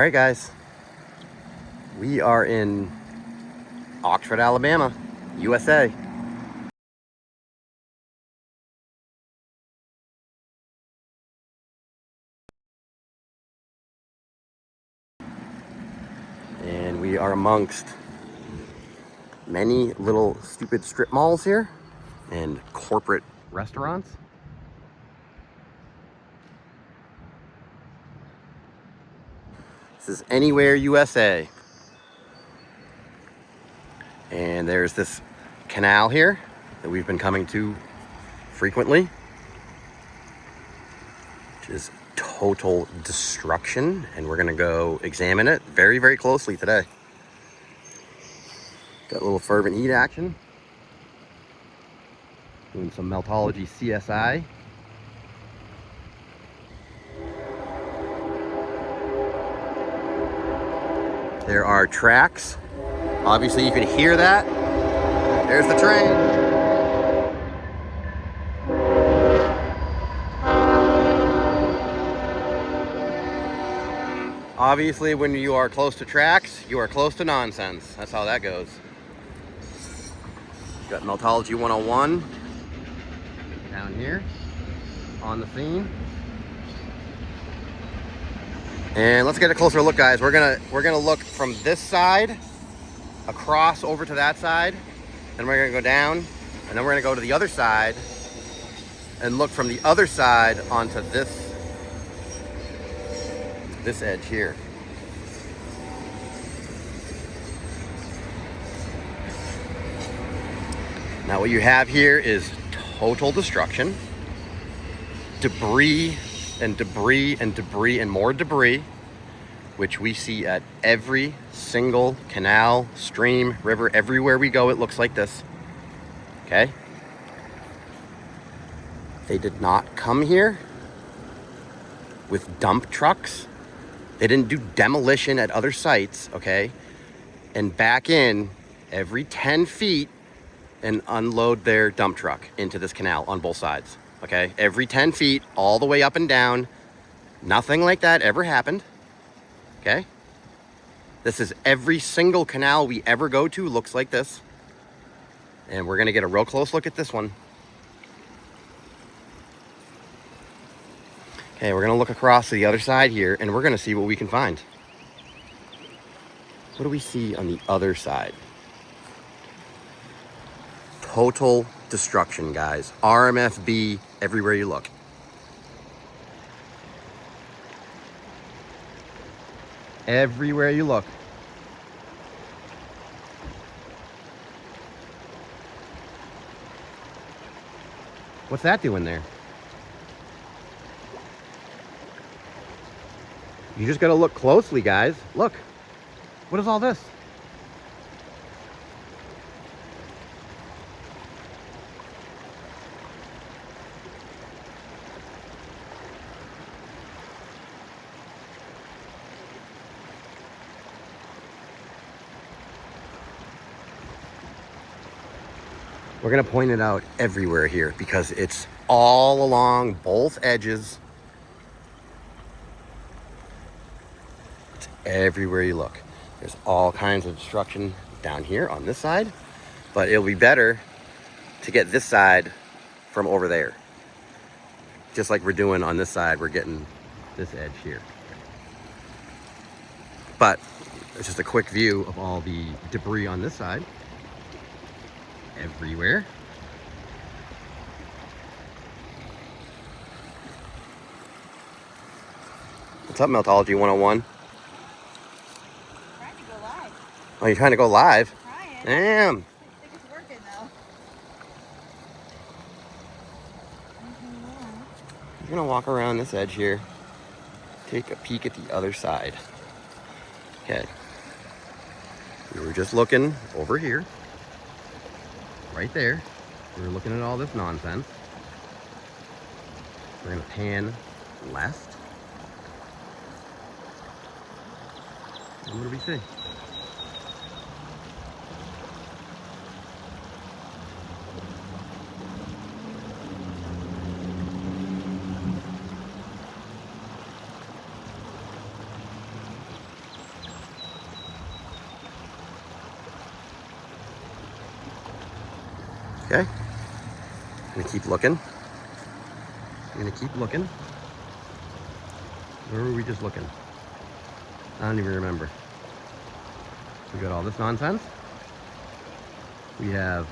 All right, guys. We are in Oxford, Alabama, USA. And we are amongst many little stupid strip malls here and corporate restaurants. This is Anywhere USA. And there's this canal here that we've been coming to frequently, which is total destruction. And we're gonna go examine it very, very closely today. Got a little fervent heat action. Doing some meltology CSI. There are tracks. Obviously you can hear that. There's the train. Obviously when you are close to tracks, you are close to nonsense. That's how that goes. Got Meltology 101 down here on the scene. And let's get a closer look, guys. We're gonna look from this side across over to that side, and we're gonna go down, and then we're gonna go to the other side and look from the other side onto this edge here. Now what you have here is total destruction, debris and debris and debris and more debris, which we see at every single canal, stream, river, everywhere we go. It looks like this. Okay? They did not come here with dump trucks. They didn't do demolition at other sites, okay? And back in every 10 feet and unload their dump truck into this canal on both sides, okay? Every 10 feet, all the way up and down. Nothing like that ever happened, okay? This is every single canal we ever go to looks like this. And we're gonna get a real close look at this one. Okay, we're gonna look across to the other side here and we're gonna see what we can find. What do we see on the other side? Total destruction, guys. RMFB everywhere you look. Everywhere you look. What's that doing there? You just gotta look closely, guys. Look. What is all this? We're gonna point it out everywhere here because it's all along both edges. It's everywhere you look. There's all kinds of destruction down here on this side, but it'll be better to get this side from over there. Just like we're doing on this side, we're getting this edge here. But it's just a quick view of all the debris on this side. Everywhere. What's up, Meltology 101? Trying to go live. Oh, you're trying to go live? Trying. Damn. I think it's working though. I'm gonna walk around this edge here. Take a peek at the other side. Okay. We were just looking over here. Right there. We were looking at all this nonsense. We're gonna pan left. And what do we see? Okay. I'm gonna keep looking. I'm gonna keep looking. Where were we just looking? I don't even remember. We got all this nonsense. We have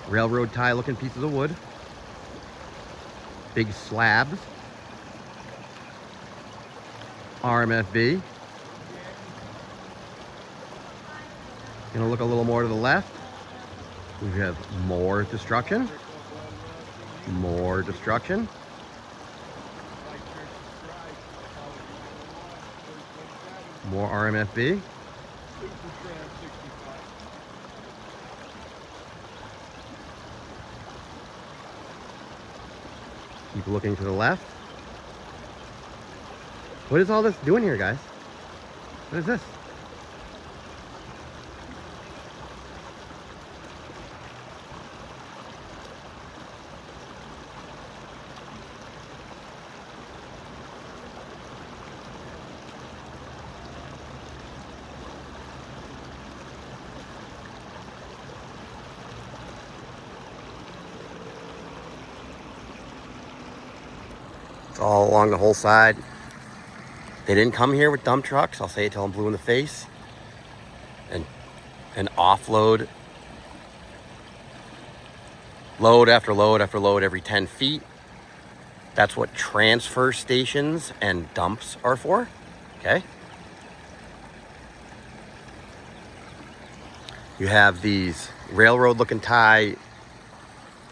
railroad tie looking pieces of wood. Big slabs. RMFB. Gonna look a little more to the left. We have more destruction. More destruction. More RMFB. Keep looking to the left. What is all this doing here, guys? What is this? It's all along the whole side. They didn't come here with dump trucks. I'll say it till I'm blue in the face. And offload load after load after load every 10 feet. That's what transfer stations and dumps are for. Okay. You have these railroad looking tie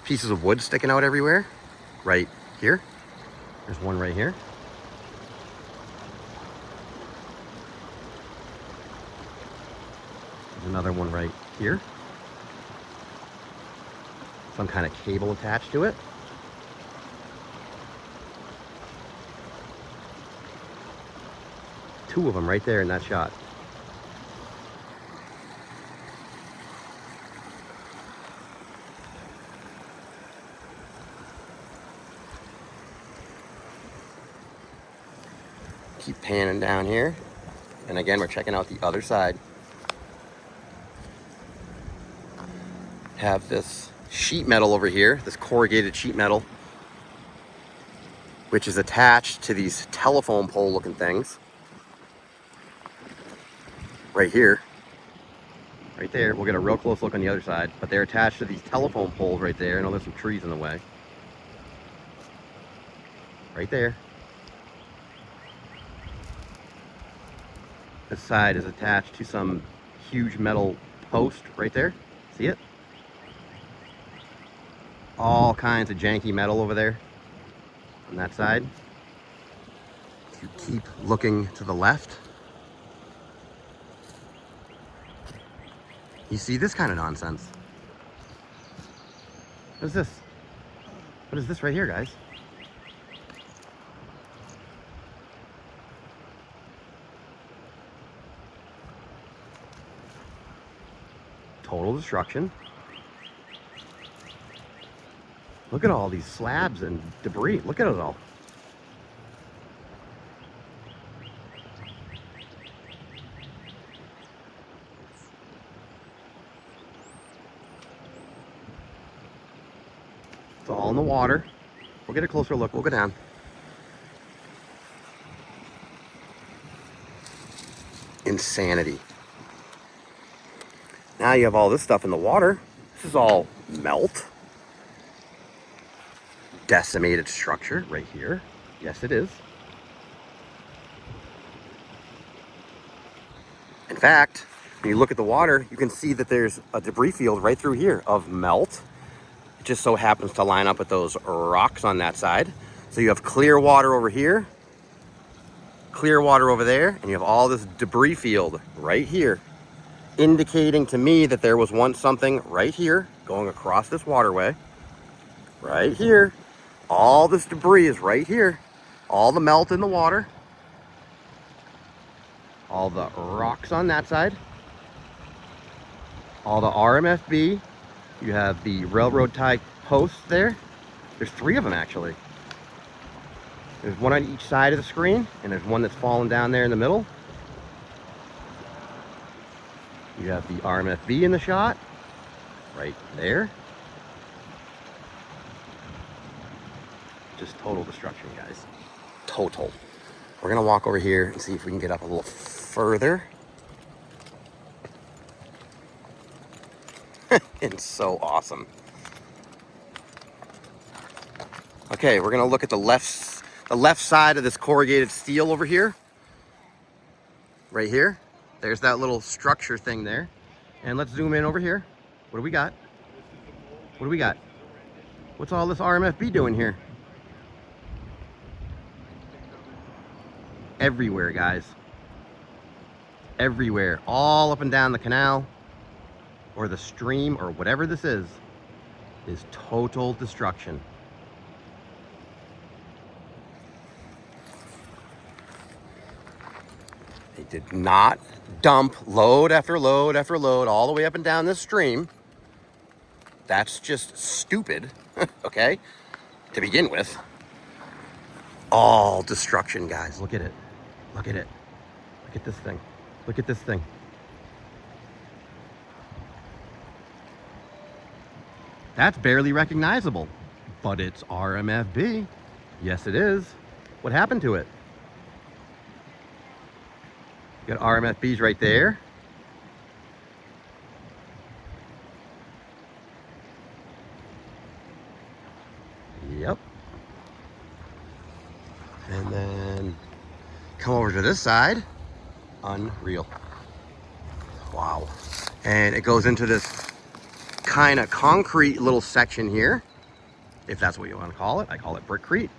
pieces of wood sticking out everywhere. Right here. There's one right here. There's another one right here. Some kind of cable attached to it. Two of them right there in that shot. Keep panning down here. And again, we're checking out the other side. Have this sheet metal over here, this corrugated sheet metal, which is attached to these telephone pole looking things. Right here. Right there. We'll get a real close look on the other side. But they're attached to these telephone poles right there. I know there's some trees in the way. Right there. This side is attached to some huge metal post right there. See it? All kinds of janky metal over there on that side. If you keep looking to the left, you see this kind of nonsense. What is this? What is this right here, guys? Total destruction. Look at all these slabs and debris. Look at it all. It's all in the water. We'll get a closer look. We'll go down. Insanity. Now you have all this stuff in the water. This is all melt. Decimated structure right here. Yes, it is. In fact, when you look at the water, you can see that there's a debris field right through here of melt. It just so happens to line up with those rocks on that side. So you have clear water over here, clear water over there, and you have all this debris field right here, indicating to me that there was once something right here going across this waterway. Right here. All this debris is right here. All the melt in the water. All the rocks on that side. All the RMFB. You have the railroad tie posts there. There's 3 of them actually. There's one on each side of the screen, and there's one that's fallen down there in the middle. You have the RMFB in the shot. Right there. Just total destruction, guys. Total. We're gonna walk over here and see if we can get up a little further. It's so awesome. Okay, we're gonna look at the left side of this corrugated steel over here. Right here. There's that little structure thing there. And let's zoom in over here. What do we got? What do we got? What's all this RMFB doing here? Everywhere, guys. Everywhere. All up and down the canal or the stream or whatever this is total destruction. They did not dump load after load after load all the way up and down this stream. That's just stupid, okay, to begin with. All destruction, guys. Look at it. Look at it. Look at this thing. Look at this thing. That's barely recognizable, but it's RMFB. Yes, it is. What happened to it? You got RMFBs right there. Yep. And then come over to this side. Unreal. Wow. And it goes into this kind of concrete little section here, if that's what you want to call it. I call it Brickcrete.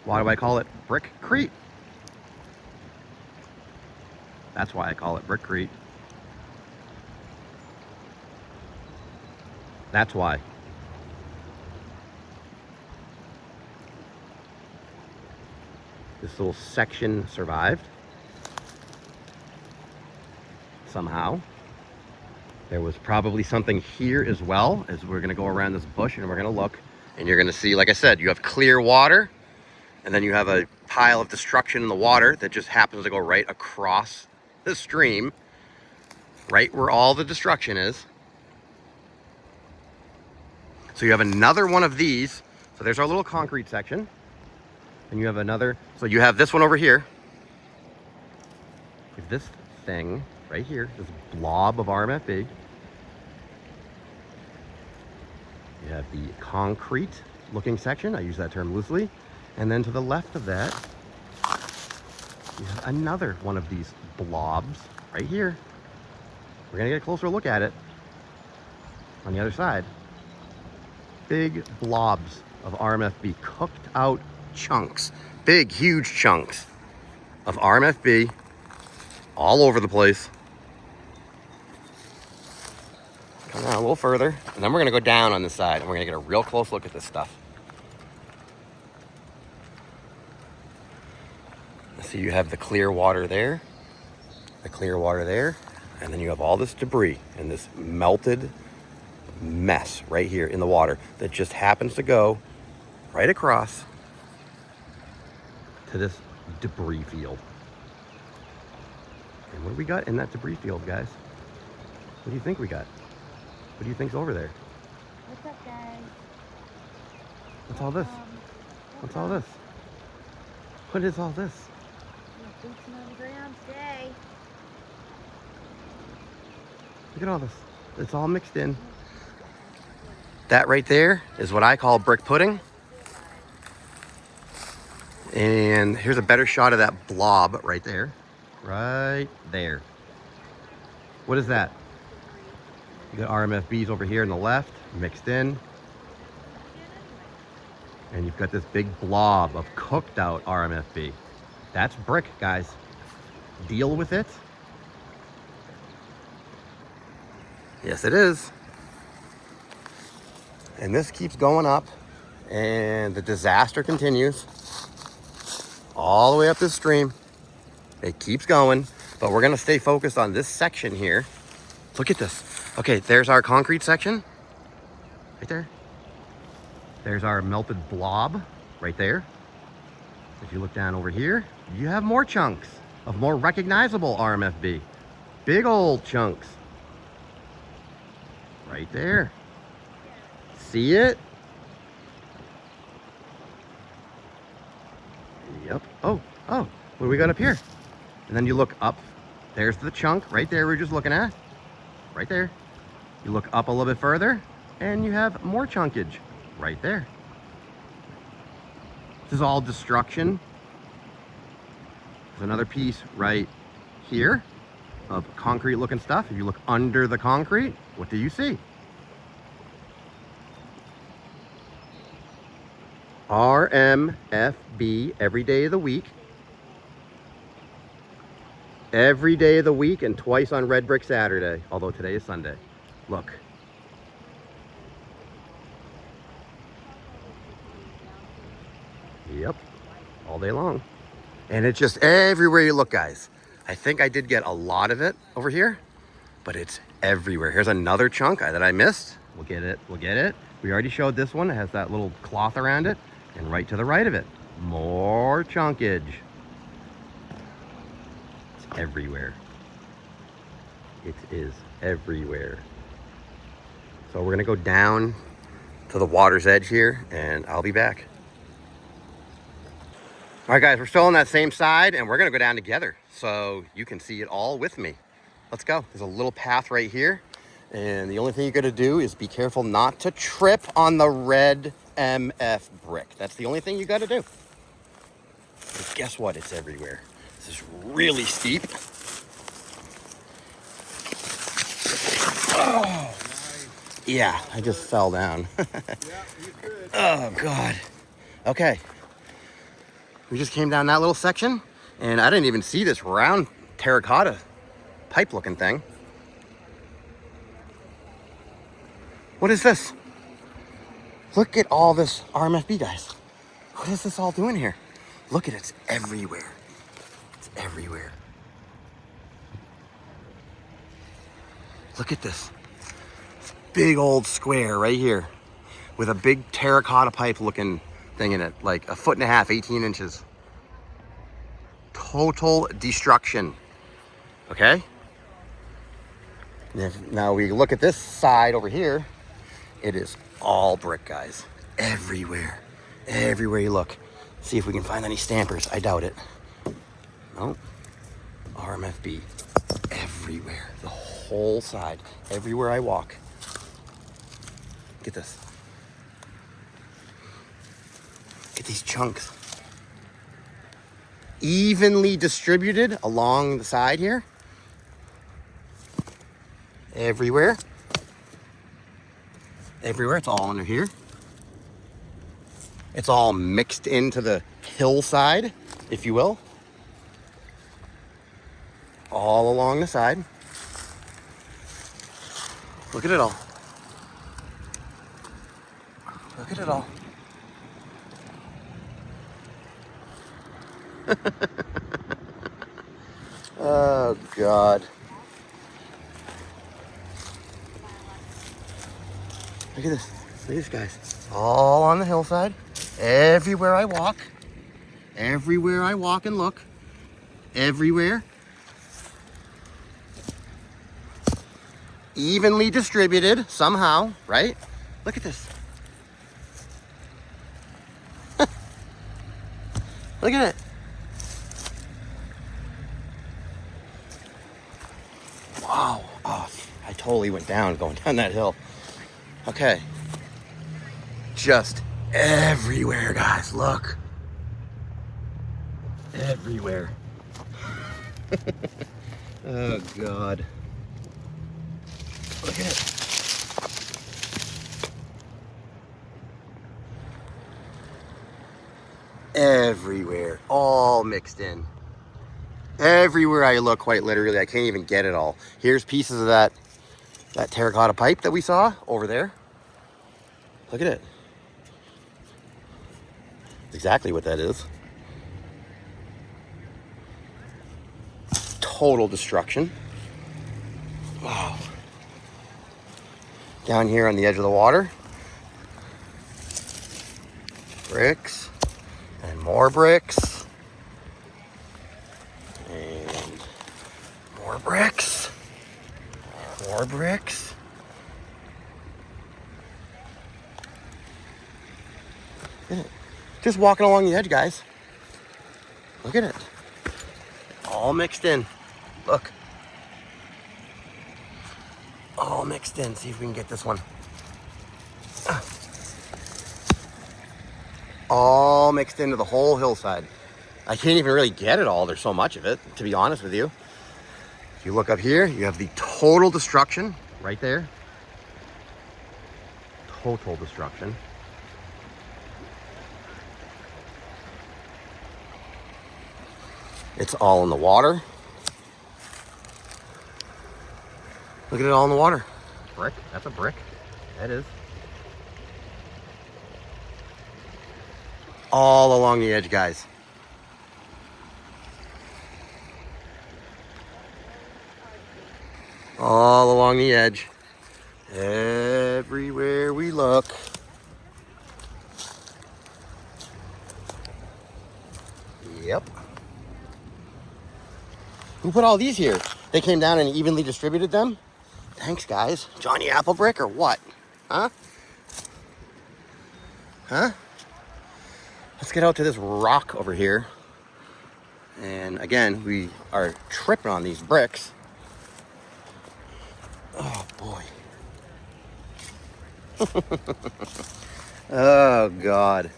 Why do I call it Brickcrete? That's why I call it Brickcrete. That's why. This little section survived. Somehow. There was probably something here as well, as we're gonna go around this bush and we're gonna look, and you're gonna see, like I said, you have clear water, and then you have a pile of destruction in the water that just happens to go right across the stream, right where all the destruction is. So you have another one of these. So there's our little concrete section. And you have another, so you have this one over here. This thing right here, this blob of RMFB. You have the concrete looking section. I use that term loosely. And then to the left of that, you have another one of these blobs right here. We're gonna get a closer look at it on the other side. Big blobs of RMFB, cooked out chunks, big, huge chunks of RMFB all over the place. Come on a little further, and then we're gonna go down on this side and we're gonna get a real close look at this stuff. So you have the clear water there, the clear water there, and then you have all this debris and this melted mess right here in the water that just happens to go right across to this debris field. And what do we got in that debris field, guys? What do you think we got? What do you think's over there? What's up, guys? What's all this? What's all this? What is all this? We're booting on the ground today. Look at all this. It's all mixed in. That right there is what I call brick pudding. And here's a better shot of that blob right there. Right there. What is that? You got RMFBs over here on the left, mixed in. And you've got this big blob of cooked out RMFB. That's brick, guys. Deal with it. Yes, it is. And this keeps going up, and the disaster continues all the way up this stream. It keeps going, but we're gonna stay focused on this section here. Look at this. Okay, there's our concrete section, right there. There's our melted blob, right there. If you look down over here, you have more chunks of more recognizable RMFB. Big old chunks. Right there. See it? Yep. Oh, what do we got up here? And then you look up. There's the chunk right there we were just looking at. Right there. You look up a little bit further, and you have more chunkage right there. This is all destruction. There's another piece right here of concrete looking stuff. If you look under the concrete, what do you see? RMFB every day of the week. Every day of the week and twice on Red Brick Saturday, although today is Sunday. Look. Yep, all day long. And it's just everywhere you look, guys. I think I did get a lot of it over here, but it's everywhere. Here's another chunk that I missed. We'll get it. We already showed this one. It has that little cloth around it. And right to the right of it, more chunkage. It's everywhere. It is everywhere. So we're gonna go down to the water's edge here, and I'll be back. All right, guys, we're still on that same side, and we're gonna go down together so you can see it all with me. Let's go. There's a little path right here, and the only thing you gotta do is be careful not to trip on the red MF brick. That's the only thing you gotta do. But guess what? It's everywhere. This is really steep. Oh, yeah, I just fell down. Oh, God. Okay. We just came down that little section, and I didn't even see this round terracotta pipe looking thing. What is this? Look at all this RMFB, guys. What is this all doing here? Look at it, it's everywhere. It's everywhere. Look at this. This big old square right here with a big terracotta pipe looking thing in it, like 1.5 feet, 18 inches. Total destruction. Okay? Now we look at this side over here. It is all brick, guys. Everywhere. Everywhere you look. See if we can find any stampers. I doubt it. Nope. RMFB. Everywhere. The whole side. Everywhere I walk. Get this. Look at these chunks. Evenly distributed along the side here. Everywhere. Everywhere. It's all under here. It's all mixed into the hillside, if you will. All along the side. Look at it all. Look at it all. Oh, God. Look at this. Look at this, guys. All on the hillside. Everywhere I walk. Everywhere I walk and look. Everywhere. Evenly distributed somehow, right? Look at this. Look at it. Wow. Oh, I totally went down going down that hill. Okay. Just everywhere, guys. Look. Everywhere. Oh, God. Look at it. Everywhere. All mixed in. Everywhere I look, quite literally. I can't even get it all. Here's pieces of that terracotta pipe that we saw over there. Look at it. That's exactly what that is. Total destruction. Wow. Down here on the edge of the water. Bricks. And more bricks. And more bricks. More bricks. Just walking along the edge, guys. Look at it. All mixed in. Look. All mixed in. See if we can get this one. All mixed into the whole hillside. I can't even really get it all. There's so much of it, to be honest with you. If you look up here, you have the total destruction right there. Total destruction. It's all in the water. Look at it all in the water. Brick, that's a brick. That is. All along the edge, guys. All along the edge. Everywhere we look. Yep. Who put all these here? They came down and evenly distributed them? Thanks, guys. Johnny Applebrick or what? Huh? Huh? Let's get out to this rock over here. And again, we are tripping on these bricks. Oh, boy. Oh, God.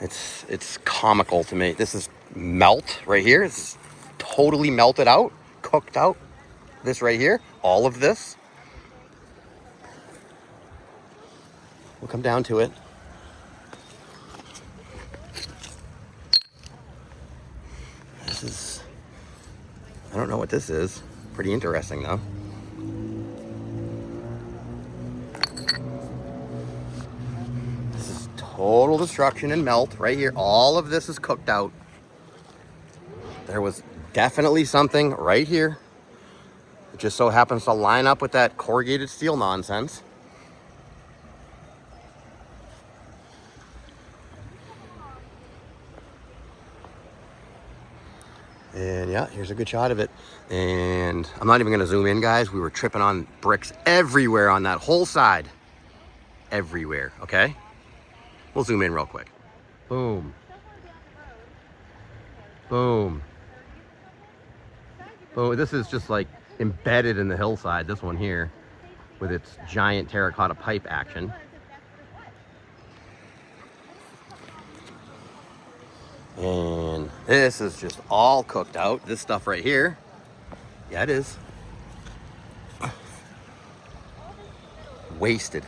It's comical to me. This is melt right here. This is totally melted out, cooked out. This right here, all of this. We'll come down to it. This is, I don't know what this is. Pretty interesting though. This is total destruction and melt right here. All of this is cooked out. There was definitely something right here. It just so happens to line up with that corrugated steel nonsense. And yeah, here's a good shot of it. And I'm not even gonna zoom in, guys. We were tripping on bricks everywhere on that whole side. Everywhere, okay? We'll zoom in real quick. Boom. Boom. Boom. This is just like embedded in the hillside, this one here, with its giant terracotta pipe action. And this is just all cooked out. This stuff right here, yeah, it is. Wasted.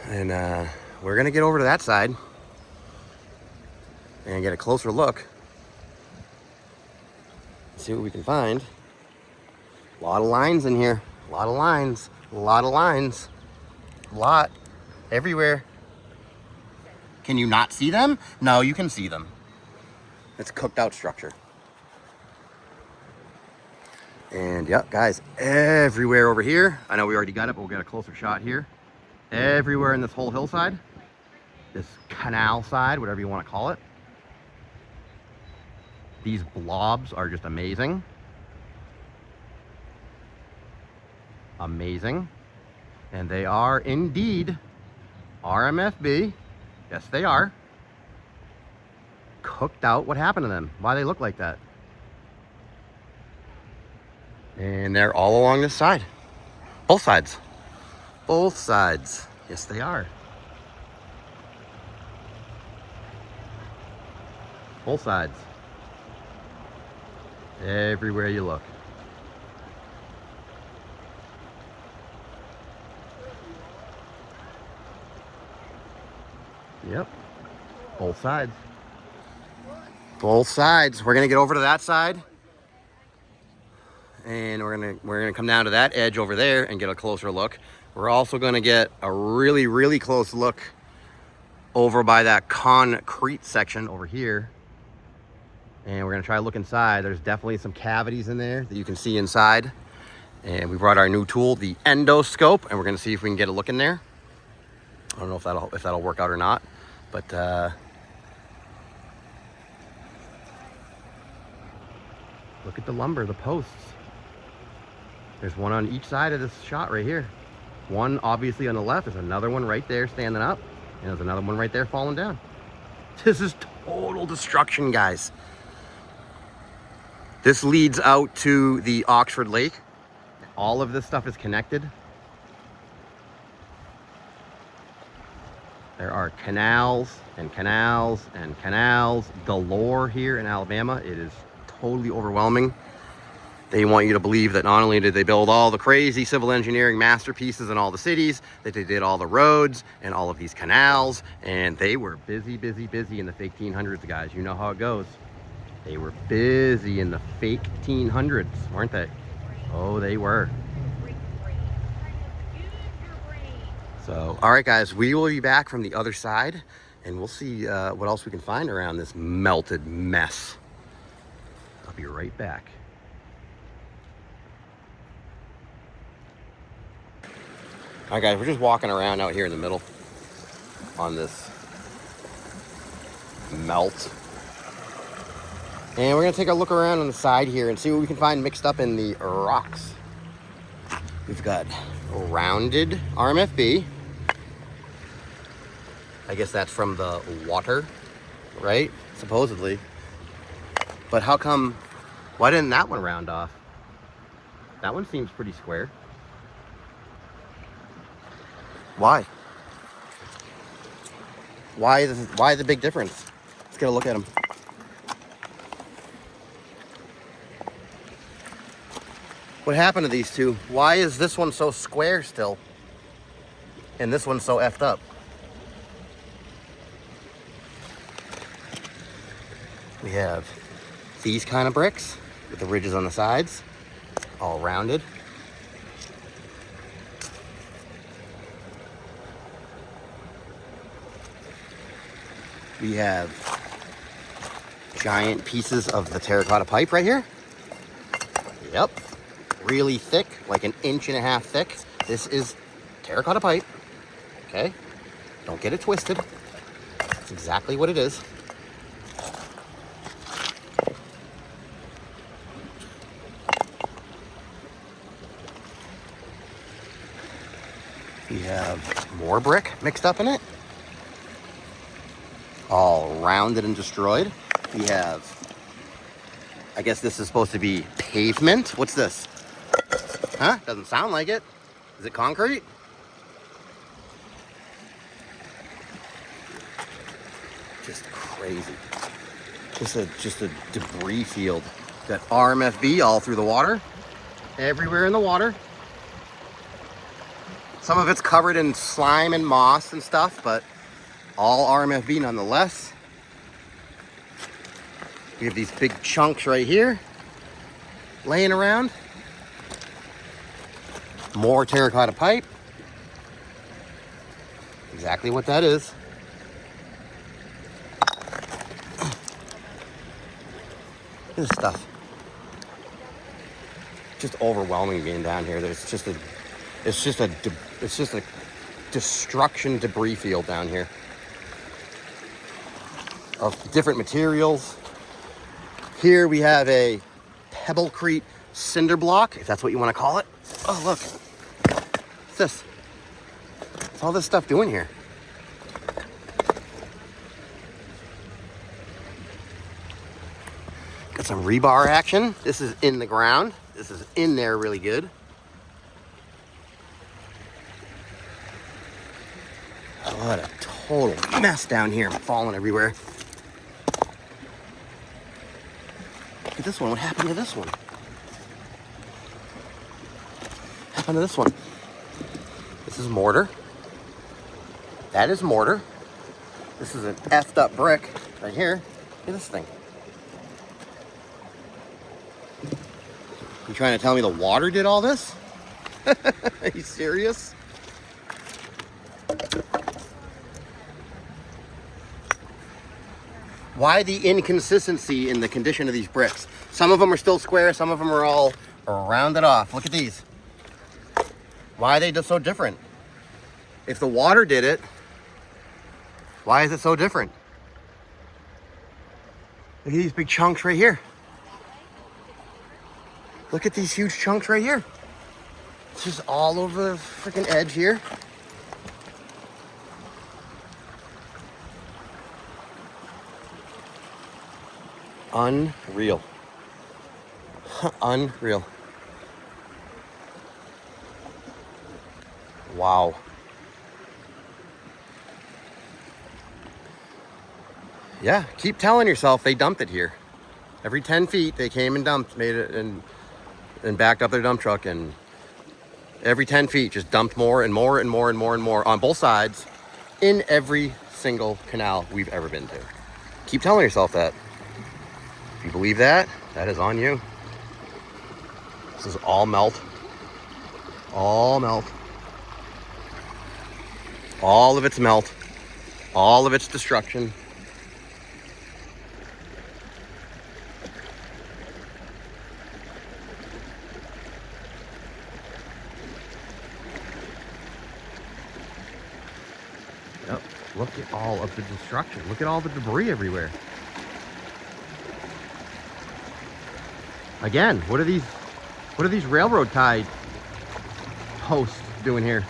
And we're gonna get over to that side and get a closer look. See what we can find. A lot of lines in here. A lot of lines. A lot of lines. A lot. Everywhere. Can you not see them? No, you can see them. It's cooked out structure. And yep, guys, everywhere over here. I know we already got it, but we'll get a closer shot here. Everywhere in this whole hillside. This canal side, whatever you want to call it. These blobs are just amazing. Amazing. And they are indeed RMFB. Yes, they are. Cooked out. What happened to them? Why they look like that? And they're all along this side. Both sides. Both sides. Yes, they are. Both sides. Everywhere you look. Yep. Both sides. Both sides. We're gonna get over to that side. And we're gonna come down to that edge over there and get a closer look. We're also gonna get a really, really close look over by that concrete section over here. And we're gonna try to look inside. There's definitely some cavities in there that you can see inside. And we brought our new tool, the endoscope, and we're gonna see if we can get a look in there. I don't know if that'll work out or not, but look at the lumber, the posts. There's one on each side of this shot right here. One obviously on the left. There's another one right there standing up, and there's another one right there falling down. This is total destruction, guys. This leads out to the Oxford Lake. All of this stuff is connected. There are canals and canals and canals galore here in Alabama. It is totally overwhelming. They want you to believe that not only did they build all the crazy civil engineering masterpieces in all the cities, that they did all the roads and all of these canals, and they were busy, busy, busy in the fake 1800s, guys. You know how it goes. They were busy in the fake 1800s, weren't they? Oh, they were. So, all right, guys, we will be back from the other side, and we'll see what else we can find around this melted mess. I'll be right back. All right, guys, we're just walking around out here in the middle on this melt. And we're gonna take a look around on the side here and see what we can find mixed up in the rocks. We've got rounded RMFB. I guess that's from the water, right? Supposedly. But how come, why didn't that one round off? That one seems pretty square. Why? Why the big difference? Let's get a look at them. What happened to these two? Why is this one so square still? And this one's so effed up? We have these kind of bricks with the ridges on the sides, all rounded. We have giant pieces of the terracotta pipe right here. Yep. Really thick, like 1.5 inches thick. This is terracotta pipe. Okay? Don't get it twisted. That's exactly what it is. We have more brick mixed up in it. All rounded and destroyed. We have, I guess this is supposed to be pavement. What's this? Huh? Doesn't sound like it. Is it concrete? Just crazy. Just a debris field. Got RMFB all through the water. Everywhere in the water. Some of it's covered in slime and moss and stuff, but all RMFB nonetheless. We have these big chunks right here laying around. More terracotta pipe. Exactly what that is. Look at this stuff. Just overwhelming being down here. It's just a destruction debris field down here of different materials. Here we have a pebblecrete cinder block, if that's what you want to call it. Oh, look. What's this? What's all this stuff doing here? Got some rebar action. This is in the ground. This is in there really good. What a total mess down here. I'm falling everywhere. Look at this one. What happened to this one? What happened to this one? This is mortar. That is mortar. This is an effed up brick right here. Look at this thing. You trying to tell me the water did all this? Are you serious? Why the inconsistency in the condition of these bricks? Some of them are still square, some of them are all rounded off. Look at these. Why are they just so different? If the water did it, why is it so different? Look at these big chunks right here. Look at these huge chunks right here. It's just all over the freaking edge here. Unreal. Unreal. Wow. Yeah, keep telling yourself they dumped it here. Every 10 feet they came and dumped, made it and backed up their dump truck, and every 10 feet just dumped more and more and more and more and more on both sides in every single canal we've ever been to. Keep telling yourself that. If you believe that, that is on you. This is all melt. All melt. All of its melt. All of its destruction. Yep. Look at all of the destruction. Look at all the debris everywhere. Again, what are these railroad tie posts doing here?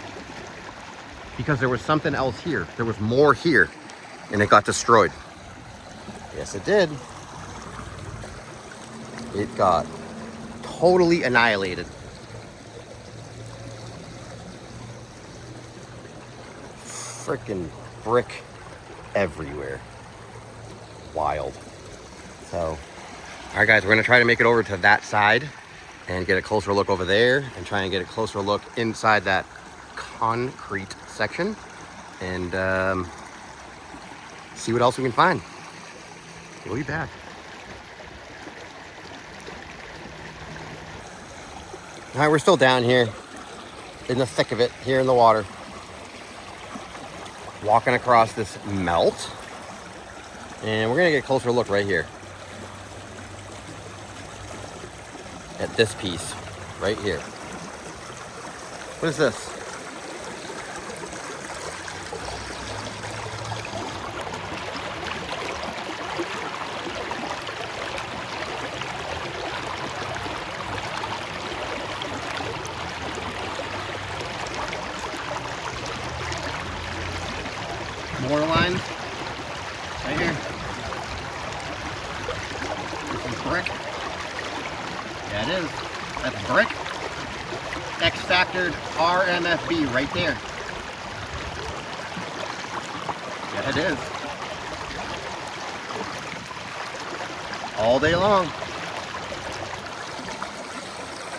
Because there was something else here. There was more here, and it got destroyed. Yes, it did. It got totally annihilated. Freaking brick everywhere. Wild. So, all right, guys, we're gonna try to make it over to that side and get a closer look over there and try and get a closer look inside that concrete section and see what else we can find. We'll be back. All right, we're still down here in the thick of it, here in the water, walking across this melt, and we're gonna get a closer look right here at this piece right here. What is this? More lines right here. This is brick. Yeah, it is. That's brick. X Factor RMFB right there. Yeah, it is. All day long.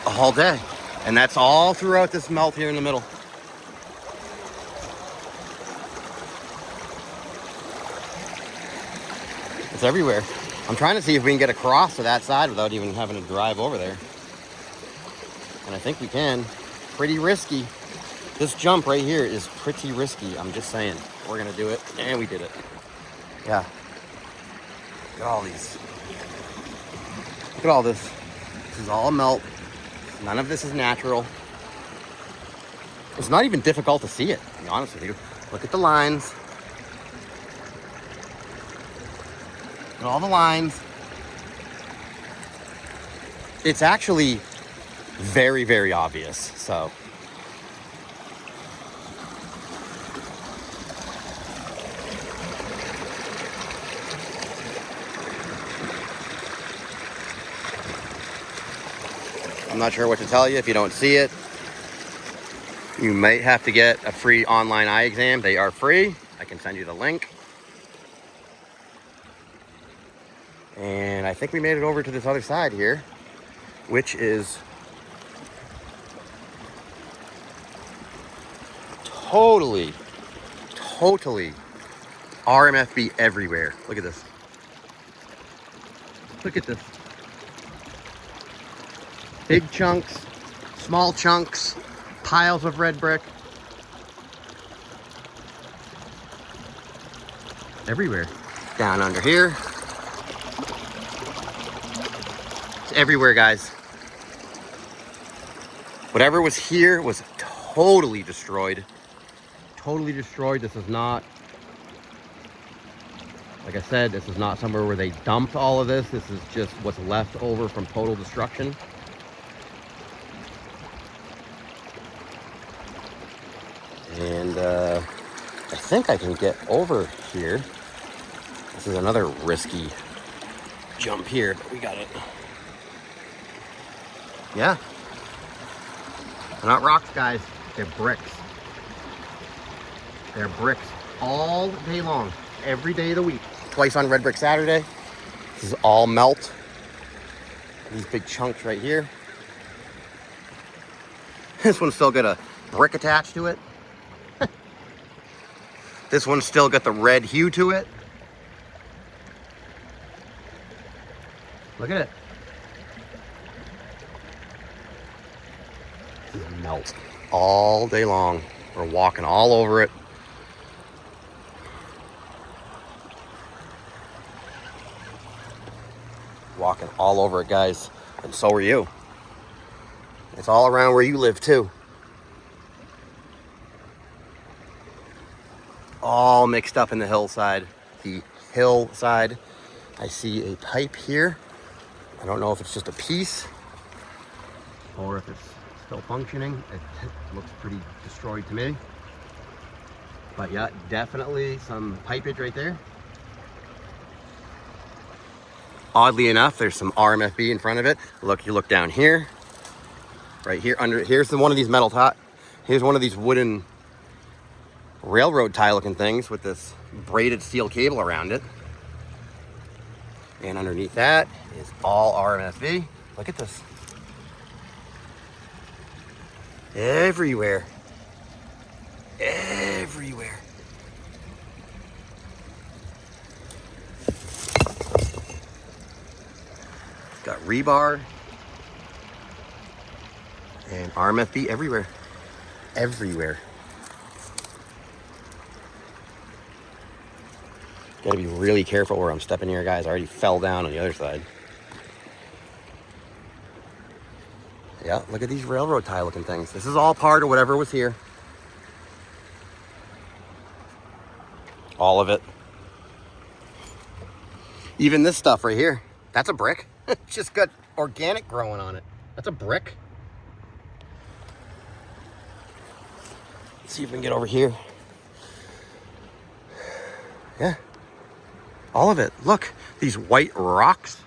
All day. And that's all throughout this melt here in the middle. It's everywhere. I'm trying to see if we can get across to that side without even having to drive over there. And I think we can. Pretty risky. This jump right here is pretty risky. I'm just saying. We're gonna do it, and we did it. Yeah. Look at all these. Look at all this. This is all melt. None of this is natural. It's not even difficult to see it, to be honest with you. Look at the lines. And all the lines. It's actually very, very obvious. So I'm not sure what to tell you if you don't see it. You might have to get a free online eye exam. They are free. I can send you the link. And I think we made it over to this other side here, which is totally RMFB everywhere. Look at this. Look at this. Big chunks, small chunks, piles of red brick. Everywhere. Down under here. It's everywhere, guys. Whatever was here was totally destroyed. Totally destroyed. This is not, like I said, this is not somewhere where they dumped all of this. This is just what's left over from total destruction. And I think I can get over here. This is another risky jump here, but we got it. Yeah. They're not rocks, guys. They're bricks. They're bricks all day long, every day of the week. Twice on Red Brick Saturday. This is all melt. These big chunks right here. This one's still got a brick attached to it. This one's still got the red hue to it. Look at it. This is melt all day long. We're walking all over it. Walking all over it, guys. And so are you. It's all around where you live too. All mixed up in the hillside. The hillside. I see a pipe here. I don't know if it's just a piece or if it's still functioning. It looks pretty destroyed to me. But yeah, definitely some pipage right there. Oddly enough, there's some RMFB in front of it. Look, you look down here, right here under, here's one of these metal tie. Here's one of these wooden railroad tie looking things with this braided steel cable around it. And underneath that is all RMFB. Look at this. Everywhere. Everywhere. Got rebar and RMFB everywhere. Everywhere. Gotta be really careful where I'm stepping here, guys. I already fell down on the other side. Yeah, look at these railroad tie looking things. This is all part of whatever was here. All of it. Even this stuff right here. That's a brick. It's just got organic growing on it. That's a brick. Let's see if we can get over here. Yeah. All of it. Look, these white rocks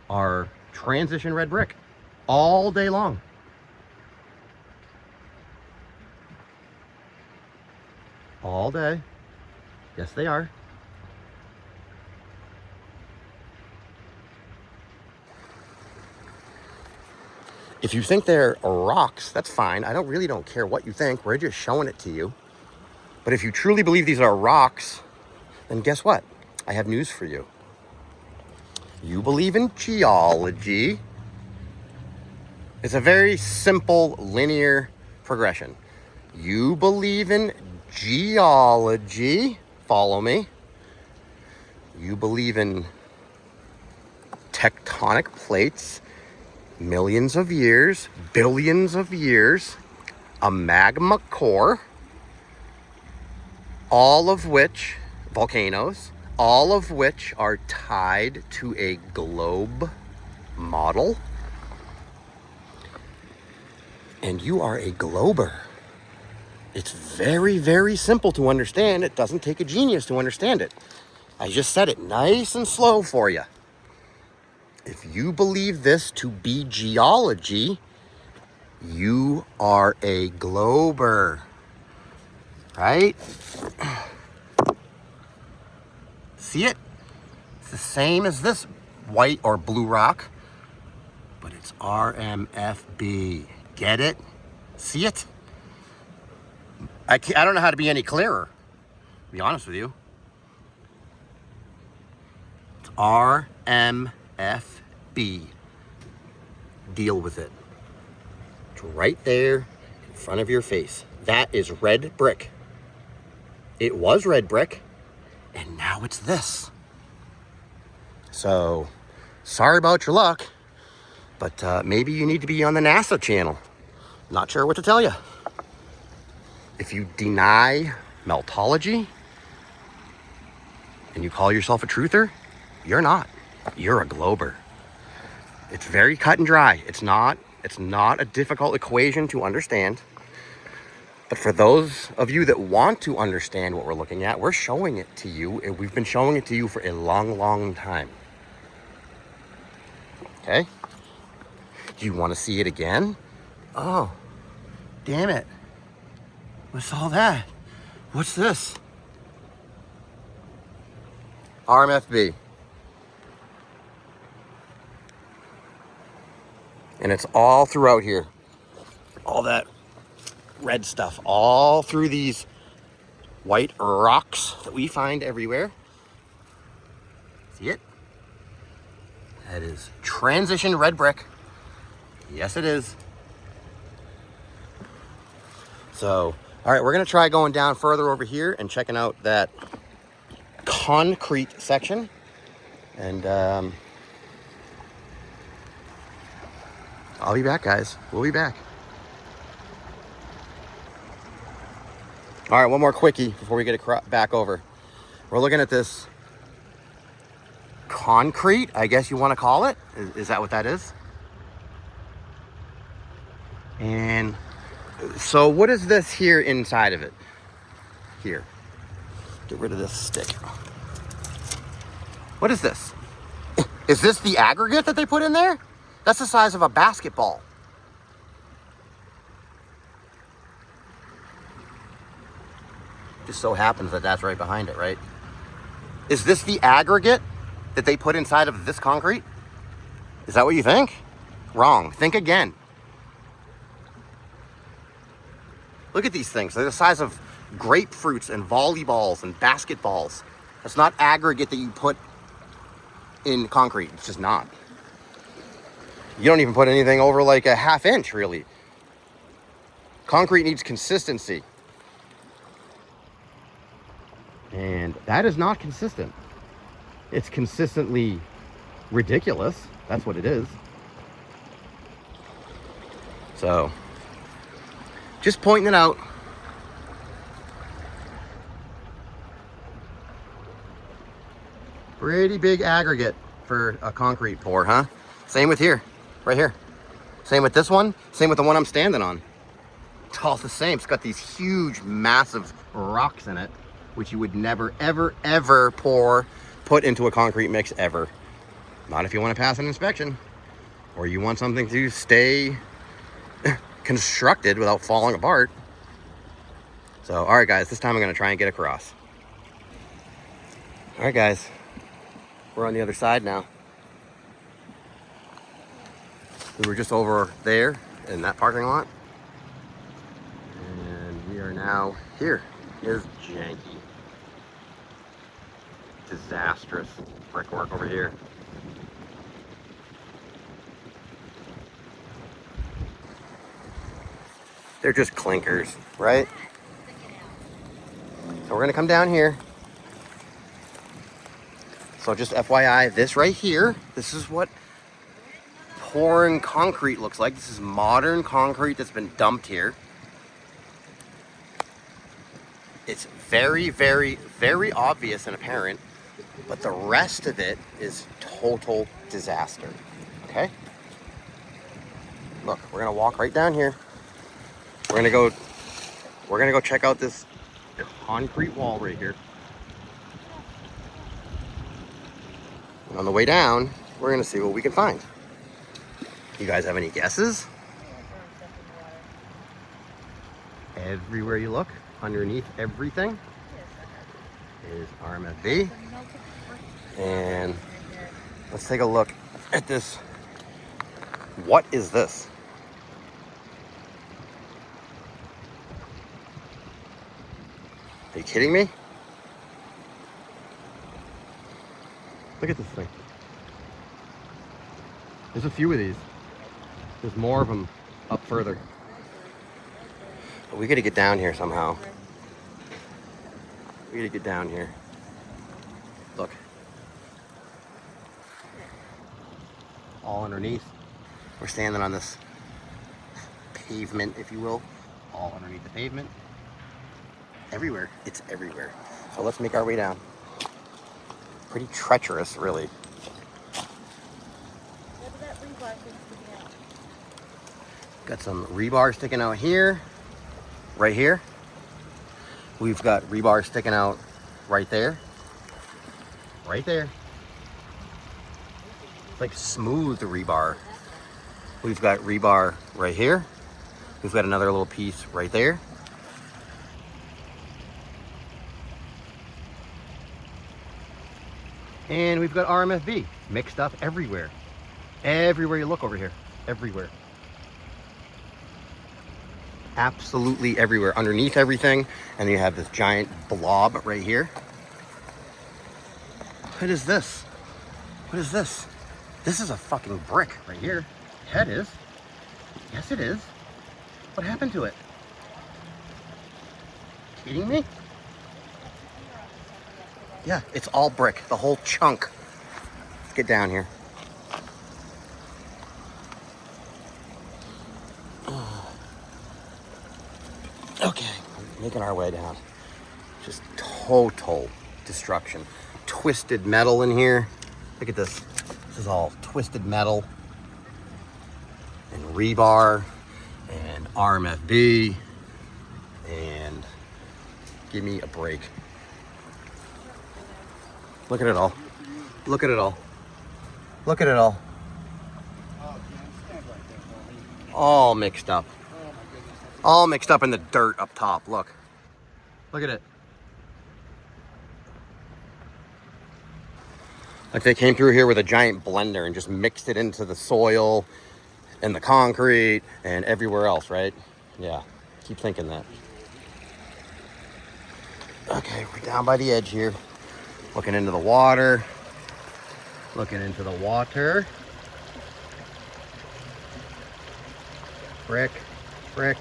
are transition red brick all day long. All day. Yes, they are. If you think they're rocks, that's fine. I really don't care what you think. We're just showing it to you. But if you truly believe these are rocks, then guess what? I have news for you. You believe in geology. It's a very simple linear progression. You believe in geology. Follow me. You believe in tectonic plates, millions of years, billions of years, a magma core, all of which, volcanoes, all of which are tied to a globe model. And you are a glober. It's very, very simple to understand. It doesn't take a genius to understand it. I just said it nice and slow for you. If you believe this to be geology, you are a glober, right? See it? It's the same as this white or blue rock, but it's RMFB. Get it? See it? I don't know how to be any clearer, to be honest with you. It's RMFB. Deal with it. It's right there in front of your face. That is red brick. It was red brick, and now it's this. So, sorry about your luck, but maybe you need to be on the NASA channel. Not sure what to tell you. If you deny meltology and you call yourself a truther, you're not. You're a glober. It's very cut and dry. It's not a difficult equation to understand. But for those of you that want to understand what we're looking at, we're showing it to you, and we've been showing it to you for a long, long time. Okay. Do you want to see it again? Oh, damn it. What's all that? What's this? RMFB. And it's all throughout here. All that red stuff all through these white rocks that we find everywhere. See it? That is transition red brick. Yes, it is. So, all right, we're gonna try going down further over here and checking out that concrete section. And I'll be back, guys. We'll be back. All right, one more quickie before we get back over. We're looking at this concrete, I guess you want to call it. Is that what that is? And so what is this here inside of it? Here. Get rid of this stick. What is this? Is this the aggregate that they put in there? That's the size of a basketball. Just so happens that that's right behind it, right? Is this the aggregate that they put inside of this concrete? Is that what you think? Wrong. Think again. Look at these things. They're the size of grapefruits and volleyballs and basketballs. That's not aggregate that you put in concrete. It's just not. You don't even put anything over like a ½ inch, really. Concrete needs consistency. And that is not consistent. It's consistently ridiculous. That's what it is. So, just pointing it out. Pretty big aggregate for a concrete pour, huh? Same with here, right here. Same with this one, same with the one I'm standing on. It's all the same. It's got these huge, massive rocks in it, which you would never, ever, ever put into a concrete mix, ever. Not if you want to pass an inspection, or you want something to stay constructed without falling apart. So, all right, guys, this time I'm going to try and get across. All right, guys, we're on the other side now. We were just over there in that parking lot, and we are now here. Here's janky, disastrous brickwork over here. They're just clinkers, right? So we're gonna come down here. So just FYI, this right here, this is what pouring concrete looks like. This is modern concrete that's been dumped here. It's very, very, very obvious and apparent, but the rest of it is total disaster, okay? Look, we're gonna walk right down here. We're gonna go check out this concrete wall right here. And on the way down, we're gonna see what we can find. You guys have any guesses? Everywhere you look, underneath everything is RMFB. And let's take a look at this. What is this? Are you kidding me? Look at this thing. There's a few of these. There's more of them up further. But we gotta get down here somehow. We gotta get down here. Look. All underneath. We're standing on this pavement, if you will. All underneath the pavement. Everywhere. It's everywhere. So let's make our way down. Pretty treacherous, really. Got some rebar sticking out here, right here. We've got rebar sticking out right there, right there. like smooth rebar. We've got rebar right here. We've got another little piece right there. And we've got RMFB mixed up everywhere. Everywhere you look over here. Everywhere. Absolutely everywhere. Underneath everything. And you have this giant blob right here. What is this? What is this? This is a fucking brick right here. Yeah, it is. Yes, it is. What happened to it? Kidding me? Yeah, it's all brick. The whole chunk. Let's get down here. Okay, making our way down. Just total destruction. Twisted metal in here. Look at this. This is all twisted metal and rebar and RMFB and give me a break. Look at it all. Look at it all. Look at it all. All mixed up. All mixed up in the dirt up top. Look. Look at it. Like they came through here with a giant blender and just mixed it into the soil and the concrete and everywhere else, right? Yeah, keep thinking that. Okay, we're down by the edge here. Looking into the water. Looking into the water. Brick, brick,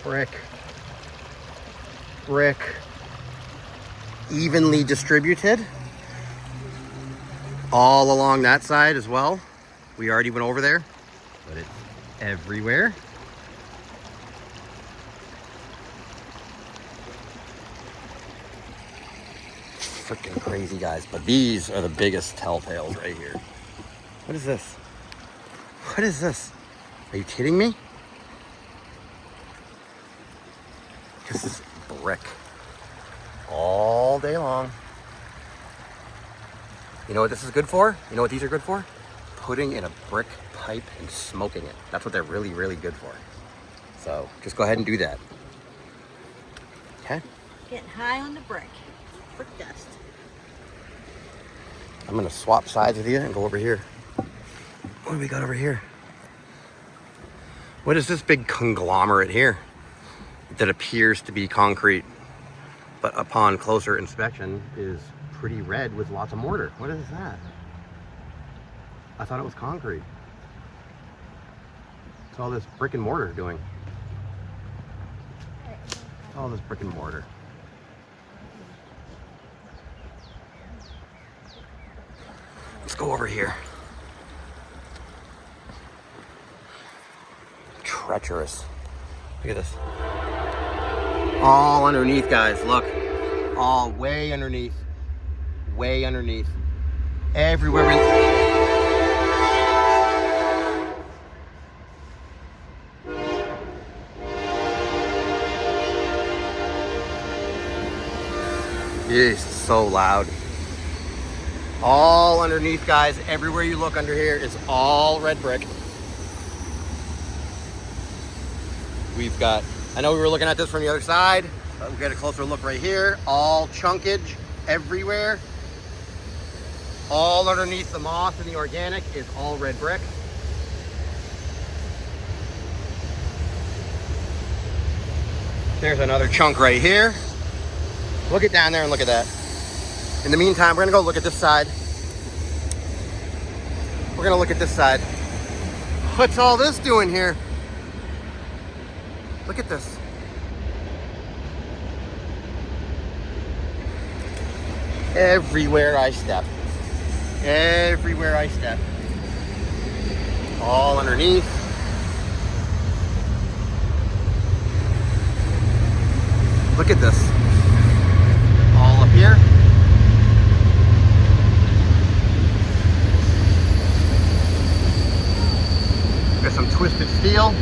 brick, brick. Evenly distributed. All along that side as well. We already went over there, but it's everywhere. Freaking crazy, guys. But these are the biggest telltales right here. What is this? What is this? Are you kidding me? This is brick. All day long. You know what this is good for? You know what these are good for? Putting in a brick pipe and smoking it. That's what they're really, really good for. So just go ahead and do that. Okay? Getting high on the brick. Brick dust. I'm gonna swap sides with you and go over here. What do we got over here? What is this big conglomerate here that appears to be concrete, but upon closer inspection is pretty red with lots of mortar? What is that? I thought it was concrete. What's all this brick and mortar doing? All this brick and mortar. Let's go over here. Treacherous. Look at this. All underneath, guys. Look. All way underneath. Way underneath. Everywhere we... It's so loud. All underneath, guys. Everywhere you look under here is all red brick. We've got, I know we were looking at this from the other side, but we've got a closer look right here. All chunkage everywhere. All underneath the moss and the organic is all red brick. There's another chunk right here. Look it down there and look at that. In the meantime, we're gonna go look at this side. We're gonna look at this side. What's all this doing here? Look at this. Everywhere I step. Everywhere I step. All underneath. Look at this. All up here. Got some twisted steel.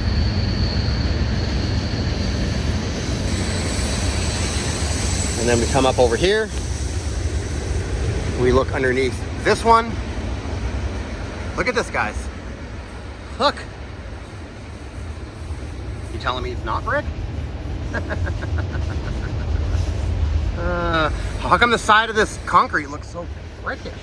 And then we come up over here. We look underneath this one. Look at this, guys. Look. You telling me it's not brick? How come the side of this concrete looks so brickish?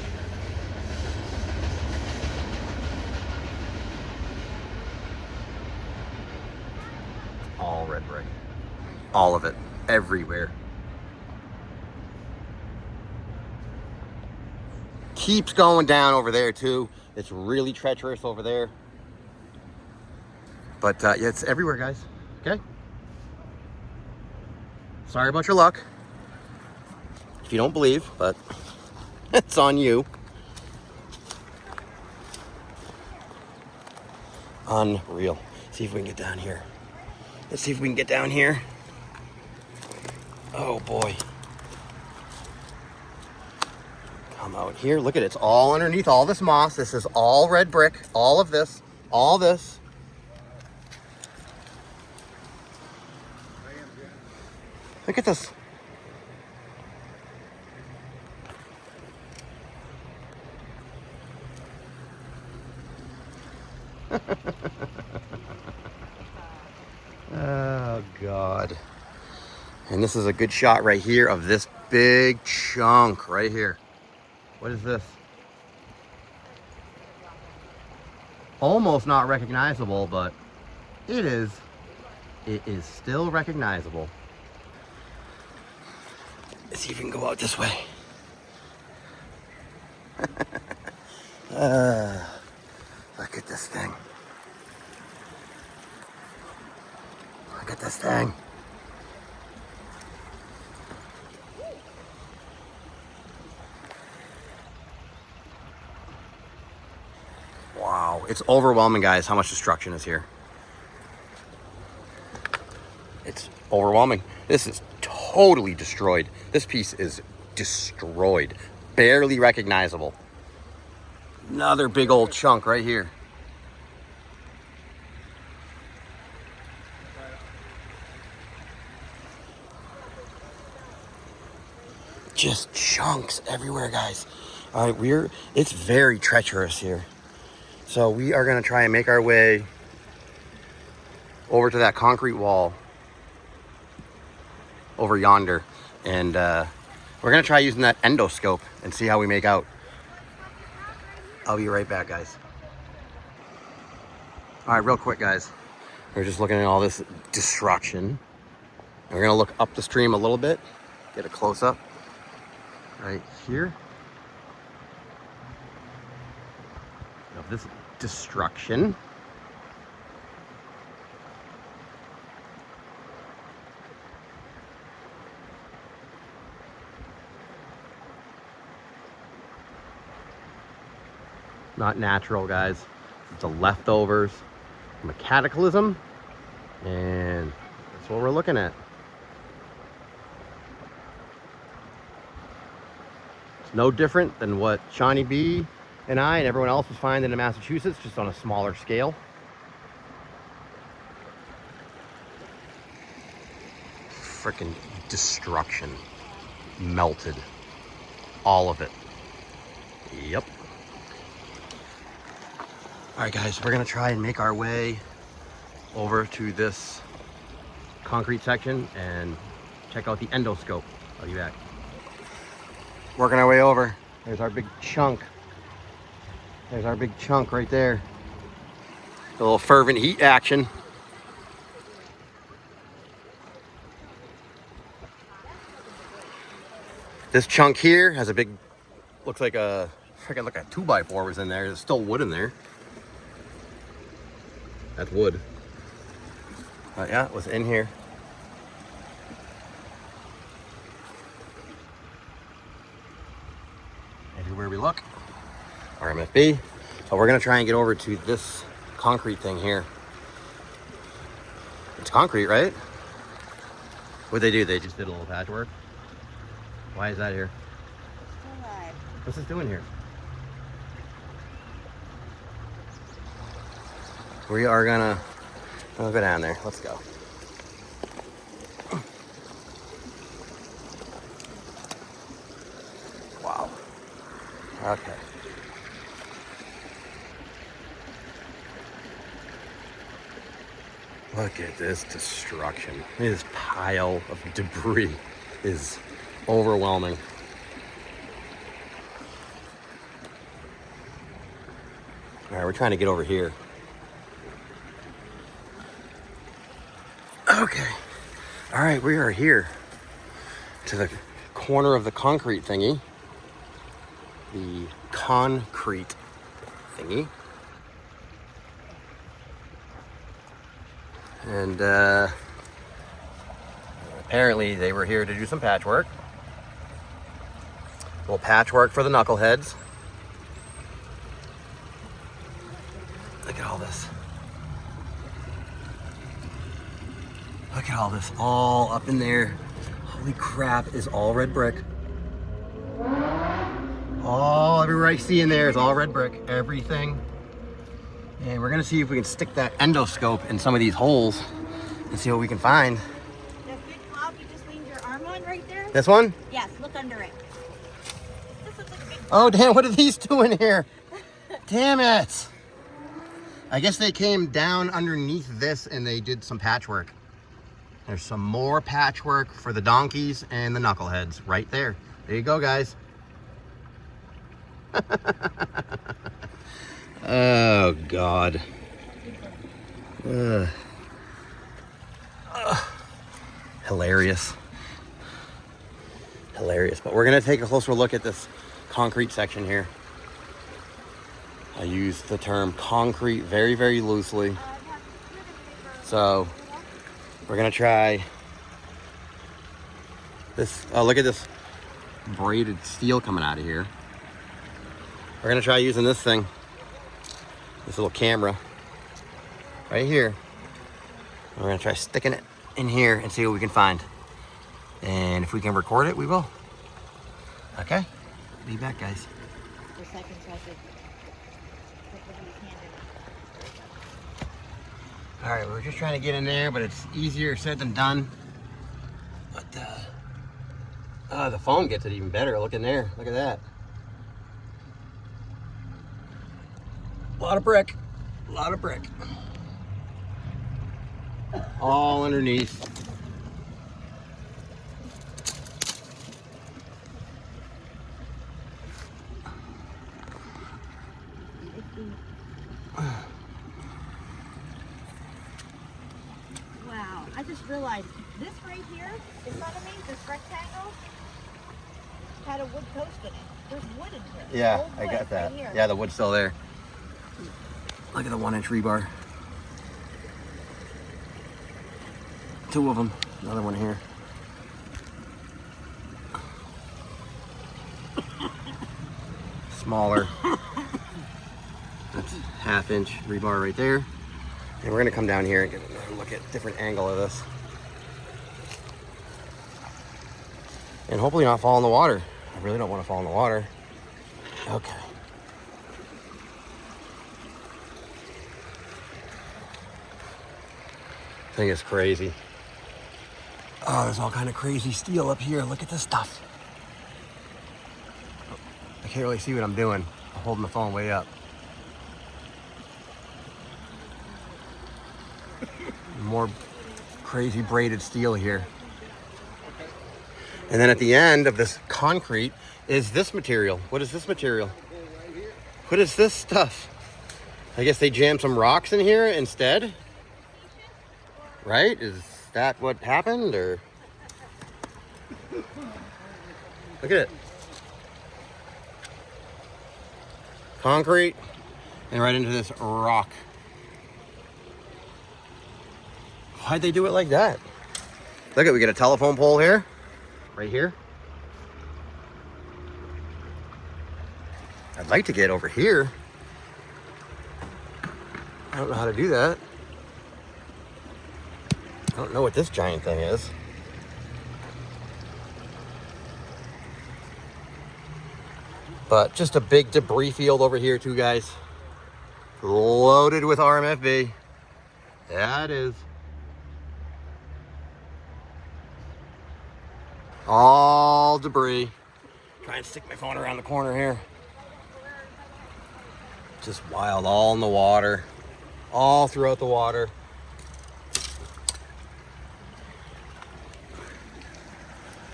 All red brick. All of it. Everywhere. Keeps going down over there too. It's really treacherous over there. But yeah, it's everywhere, guys. Okay? Sorry about your luck. If you don't believe, but it's on you. Unreal. See if we can get down here. Let's see if we can get down here. Oh boy. Come out here. Look at it. It's all underneath all this moss. This is all red brick. All of this. All this. Look at this. Oh God. And this is a good shot right here of this big chunk right here. What is this? Almost not recognizable, but it is. It is still recognizable. Let's see if we can go out this way. Look at this thing. Look at this thing. Wow, it's overwhelming, guys, how much destruction is here. It's overwhelming. This is totally destroyed. This piece is destroyed. Barely recognizable. Another big old chunk right here. Just chunks everywhere, guys. All right, it's very treacherous here. So we are gonna try and make our way over to that concrete wall over yonder. And we're gonna try using that endoscope and see how we make out. I'll be right back, guys. All right, real quick, guys. We're just looking at all this destruction. And we're gonna look up the stream a little bit, get a close up right here of this destruction. Not natural, guys. It's the leftovers from a cataclysm, and that's what we're looking at. It's no different than what Shawnee B and I and everyone else was finding in Massachusetts, just on a smaller scale. Freaking destruction. Melted. All of it. Yep. All right, guys, we're gonna try and make our way over to this concrete section and check out the endoscope. I'll be back. Working our way over. There's our big chunk. There's our big chunk right there. A little fervent heat action. This chunk here has a big, looks like a, freaking like a 2x4 was in there. There's still wood in there. That's wood. Yeah, it was in here. Everywhere we look, RMFB. So we're gonna try and get over to this concrete thing here. It's concrete, right? What'd they do? They just did a little patchwork? Why is that here? What's this doing here? We are gonna go down there. Let's go. Wow. Okay. Look at this destruction. This pile of debris is overwhelming. All right, we're trying to get over here. Okay. All right, we are here to the corner of the concrete thingy. The concrete thingy. And apparently they were here to do some patchwork. A little patchwork for the knuckleheads. Look at all this. Look at all this, all up in there. Holy crap, is all red brick. All everywhere I see in there is all red brick, everything. And we're gonna see if we can stick that endoscope in some of these holes and see what we can find. That big blob you just leaned your arm on right there? This one? Yes, look under it. This looks like a big Oh damn, what are these doing here? Damn it. I guess they came down underneath this and they did some patchwork. There's some more patchwork for the donkeys and the knuckleheads right there. There you go, guys. Oh, God. Hilarious. Hilarious. But we're going to take a closer look at this concrete section here. I use the term concrete very, very loosely. So we're going to try this. Oh, look at this braided steel coming out of here. We're going to try using this thing. This little camera right here. We're gonna try sticking it in here and see what we can find. And if we can record it, we will. Okay, be back, guys. For seconds, so I could put the hand in. All right, we're just trying to get in there, but it's easier said than done. But the phone gets it even better. Look in there, look at that. A lot of brick, a lot of brick. All underneath. Wow, I just realized this right here in front of me, this rectangle, had a wood post in it. There's wood in here. Yeah, Old I wood got that. right here. Yeah, the wood's still there. Look at the 1-inch rebar. 2 of them. Another one here. Smaller. That's 1/2-inch rebar right there. And we're gonna come down here and get another look at a different angle of this. And hopefully not fall in the water. I really don't want to fall in the water. Okay. Thing is crazy. Oh, there's all kind of crazy steel up here. Look at this stuff. I can't really see what I'm doing. I'm holding the phone way up. More crazy braided steel here. And then at the end of this concrete is this material. What is this material? What is this stuff? I guess they jammed some rocks in here instead. Right? Is that what happened, or? Look at it. Concrete and right into this rock. Why'd they do it like that? Look at, we get a telephone pole here, right here. I'd like to get over here. I don't know how to do that. I don't know what this giant thing is. But just a big debris field over here too, guys. Loaded with RMFB. Yeah, it is. All debris. Try and stick my phone around the corner here. Just wild, all in the water. All throughout the water.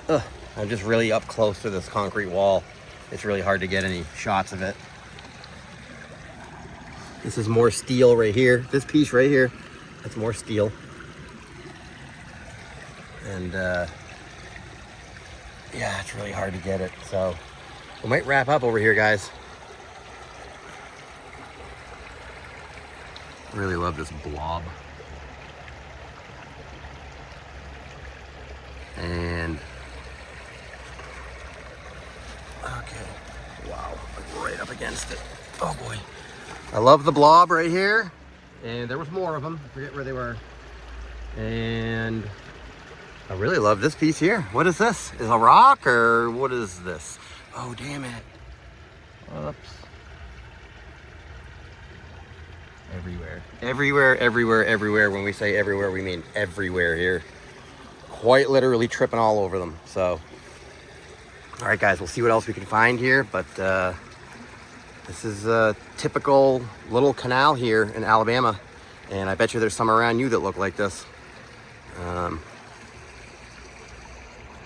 Ugh, I'm just really up close to this concrete wall. It's really hard to get any shots of it. This is more steel right here. This piece right here, that's more steel. And yeah, it's really hard to get it. So we might wrap up over here, guys. Really love this blob. And okay, wow, right up against it. Oh boy. I love the blob right here. And there was more of them. I forget where they were. And I really love this piece here. What is this? Is it a rock or what is this? Oh, damn it. Oops. Everywhere. Everywhere, everywhere, everywhere. When we say everywhere, we mean everywhere here. Quite literally tripping all over them. So, all right, guys, we'll see what else we can find here. But this is a typical little canal here in Alabama. And I bet you there's some around you that look like this.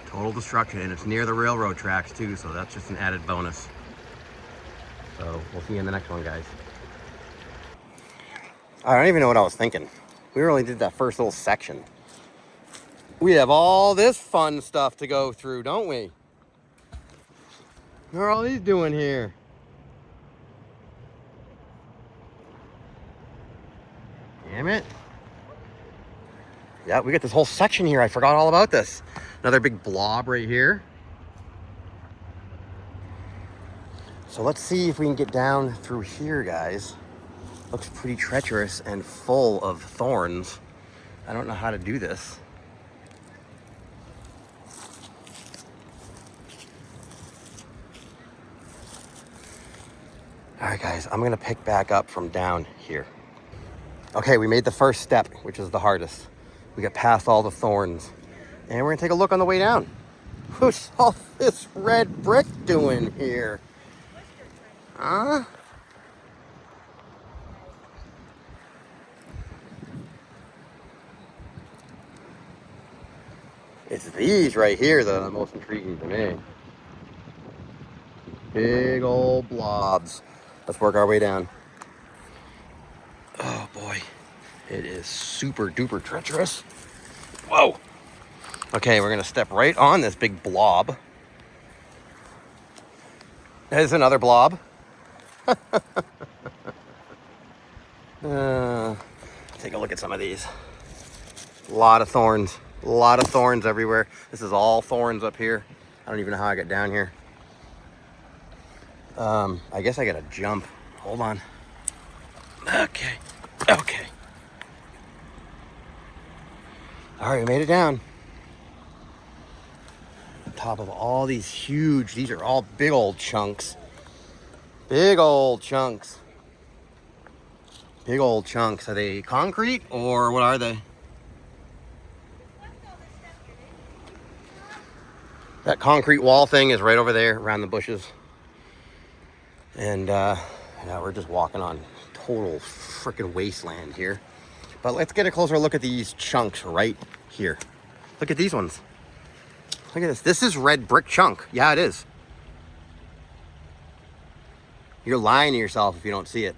Total destruction, and it's near the railroad tracks too, so that's just an added bonus. So we'll see you in the next one, guys. I don't even know what I was thinking. We only did that first little section. We have all this fun stuff to go through, don't we? What are all these doing here? Damn it. Yeah, we got this whole section here. I forgot all about this. Another big blob right here. So let's see if we can get down through here, guys. Looks pretty treacherous and full of thorns. I don't know how to do this. All right, guys, I'm gonna pick back up from down here. Okay, we made the first step, which is the hardest. We got past all the thorns. And we're gonna take a look on the way down. What's all this red brick doing here? Huh? It's these right here that are the most intriguing to me. Big old blobs. Let's work our way down. Oh boy, it is super duper treacherous. Whoa. Okay, we're gonna step right on this big blob. There's another blob. Take a look at some of these. A lot of thorns. A lot of thorns everywhere. This is all thorns up here. I don't even know how I got down here. I guess I gotta jump. Hold on. Okay. Okay. All right, we made it down. On top of all these huge, these are all big old chunks. Big old chunks. Big old chunks. Are they concrete or what are they? That concrete wall thing is right over there around the bushes. And yeah, we're just walking on total freaking wasteland here. But let's get a closer look at these chunks right here. Look at these ones. Look at this. This is red brick chunk. Yeah, it is. You're lying to yourself if you don't see it.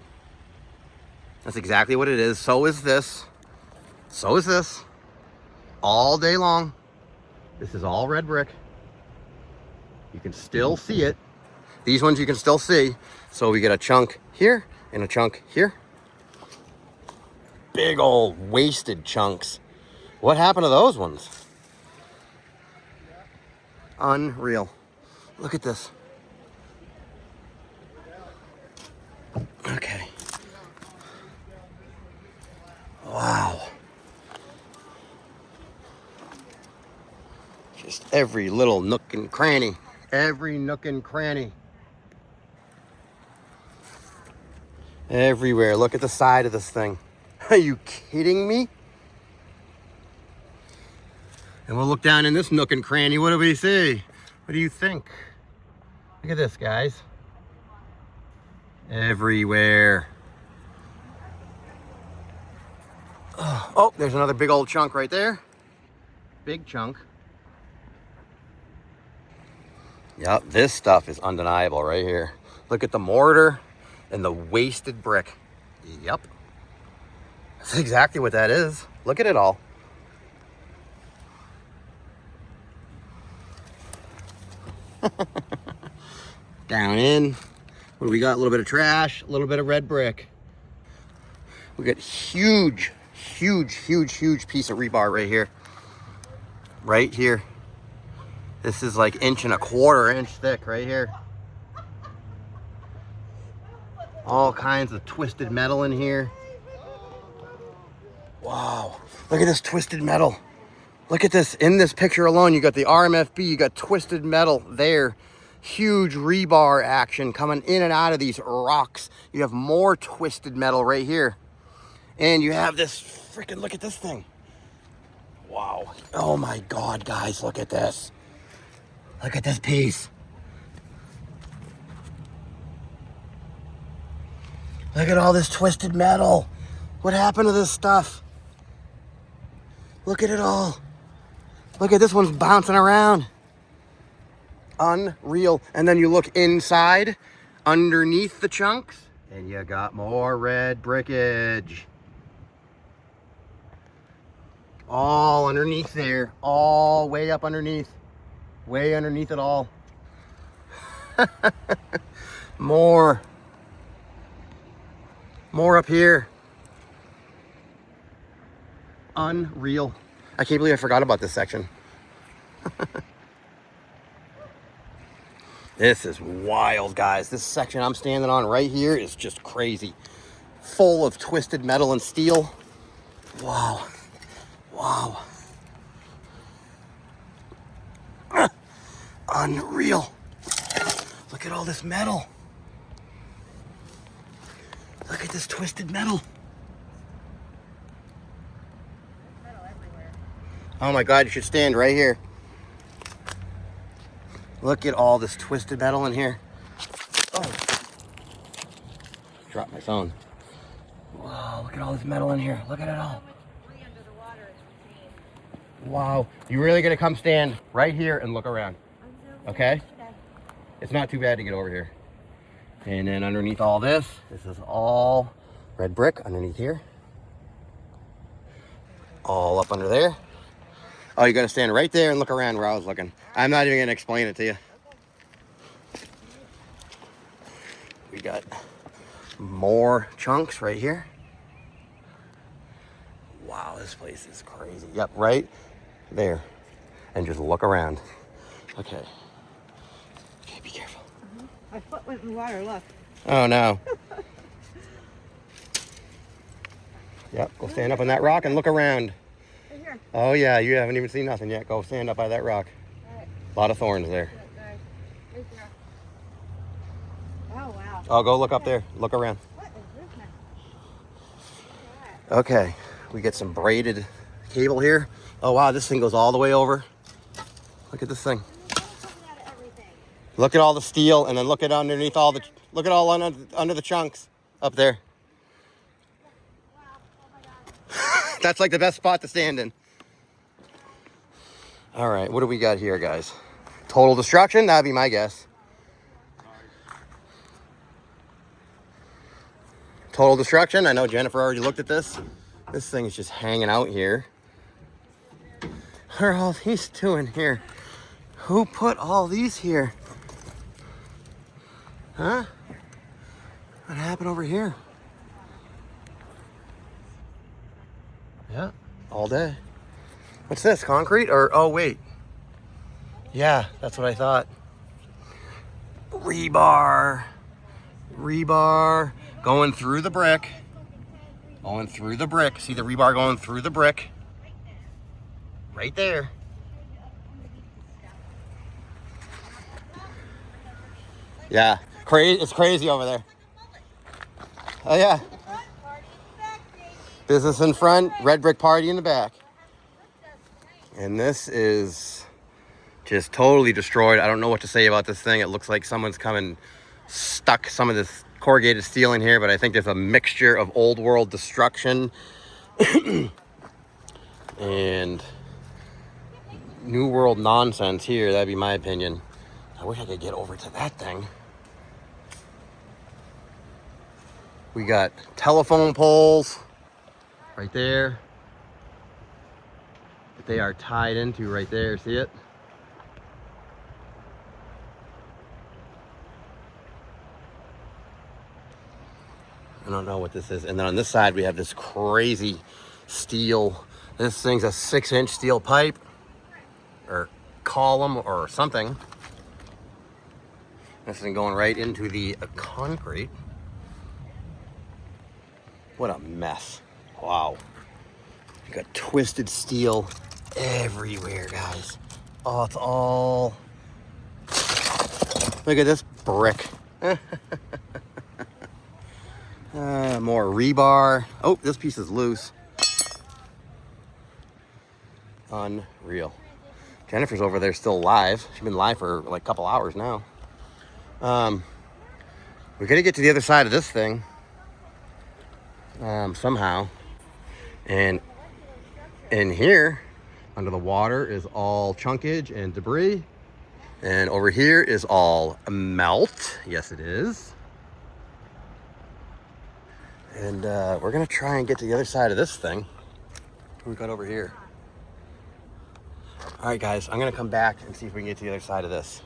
That's exactly what it is. So is this. So is this. All day long. This is all red brick. You can still see it. These ones you can still see. So we get a chunk here and a chunk here. Big old wasted chunks. What happened to those ones? Unreal. Look at this. Okay. Wow. Just every little nook and cranny. Every nook and cranny. Everywhere. Look at the side of this thing. Are you kidding me? And we'll look down in this nook and cranny. What do we see? What do you think? Look at this, guys. Everywhere. Oh, there's another big old chunk right there. Big chunk. Yep, this stuff is undeniable right here. Look at the mortar and the wasted brick. Yep. That's exactly what that is. Look at it all. Down in. What do we got? A little bit of trash, a little bit of red brick. We got huge piece of rebar right here. Right here. This is like 1.25 inch thick right here. All kinds of twisted metal in here. Wow, look at this twisted metal. Look at this, in this picture alone, you got the RMFB, you got twisted metal there. Huge rebar action coming in and out of these rocks. You have more twisted metal right here. And you have this freaking, look at this thing. Wow, oh my God, guys, look at this. Look at this piece. Look at all this twisted metal. What happened to this stuff? Look at it all. Look at this one's bouncing around. Unreal. And then you look inside, underneath the chunks, and you got more red brickage. All underneath there. All way up underneath. Way underneath it all. More. More up here. Unreal. I can't believe I forgot about this section. This is wild, guys. This section I'm standing on right here is just crazy. Full of twisted metal and steel. Wow. Wow. Unreal. Look at all this metal. Look at this twisted metal. Metal everywhere. Oh my God, you should stand right here. Look at all this twisted metal in here. Oh. Dropped my phone. Wow, look at all this metal in here. Look at it all. Under the water is Wow. You really gonna come stand right here and look around. Okay? It's not too bad to get over here. And then underneath all this is all red brick underneath here. All up under there. Oh, you gotta stand right there and look around where I was looking. I'm not even gonna explain it to you. We got more chunks right here. Wow, this place is crazy. Yep, right there. And just look around. Okay. Okay, be careful. My foot went in the water, look. Oh no. Yep, go stand up on that rock and look around. Right here. Oh yeah, you haven't even seen nothing yet. Go stand up by that rock. All right. A lot of thorns there. Right there. Oh, wow. Oh, go look up there. Look around. What is this now? Look at that. Okay, we get some braided cable here. Oh wow, this thing goes all the way over. Look at this thing. Coming out of everything. Look at all the steel, and then look at underneath all the. Look at all under the chunks up there. Wow. Oh my God. That's like the best spot to stand in. All right, what do we got here, guys? Total destruction? That'd be my guess. Total destruction? I know Jennifer already looked at this. This thing is just hanging out here. What are all these doing here? Who put all these here? Huh? What happened over here? Yeah, all day. What's this, concrete? Or, oh wait. Yeah, that's what I thought. Rebar. Rebar. Going through the brick. Going through the brick. See the rebar going through the brick? Right there. Yeah, it's crazy over there. Oh yeah. Business in front, red brick party in the back. And this is just totally destroyed. I don't know what to say about this thing. It looks like someone's come and stuck some of this corrugated steel in here, but I think there's a mixture of old world destruction and new world nonsense here. That'd be my opinion. I wish I could get over to that thing. We got telephone poles right there that they are tied into right there. See it? I don't know what this is. And then on this side, we have this crazy steel. This thing's a 6-inch steel pipe or column or something. This thing going right into the concrete. What a mess. Wow. You got twisted steel everywhere, guys. Oh, it's all... Look at this brick. More rebar. Oh, this piece is loose. Unreal. Jennifer's over there still live. She's been live for like a couple hours now. We're gonna get to the other side of this thing somehow. And in here, under the water, is all chunkage and debris. And over here is all melt. Yes, it is. And we're gonna try and get to the other side of this thing. What we got over here? All right, guys, I'm gonna come back and see if we can get to the other side of this.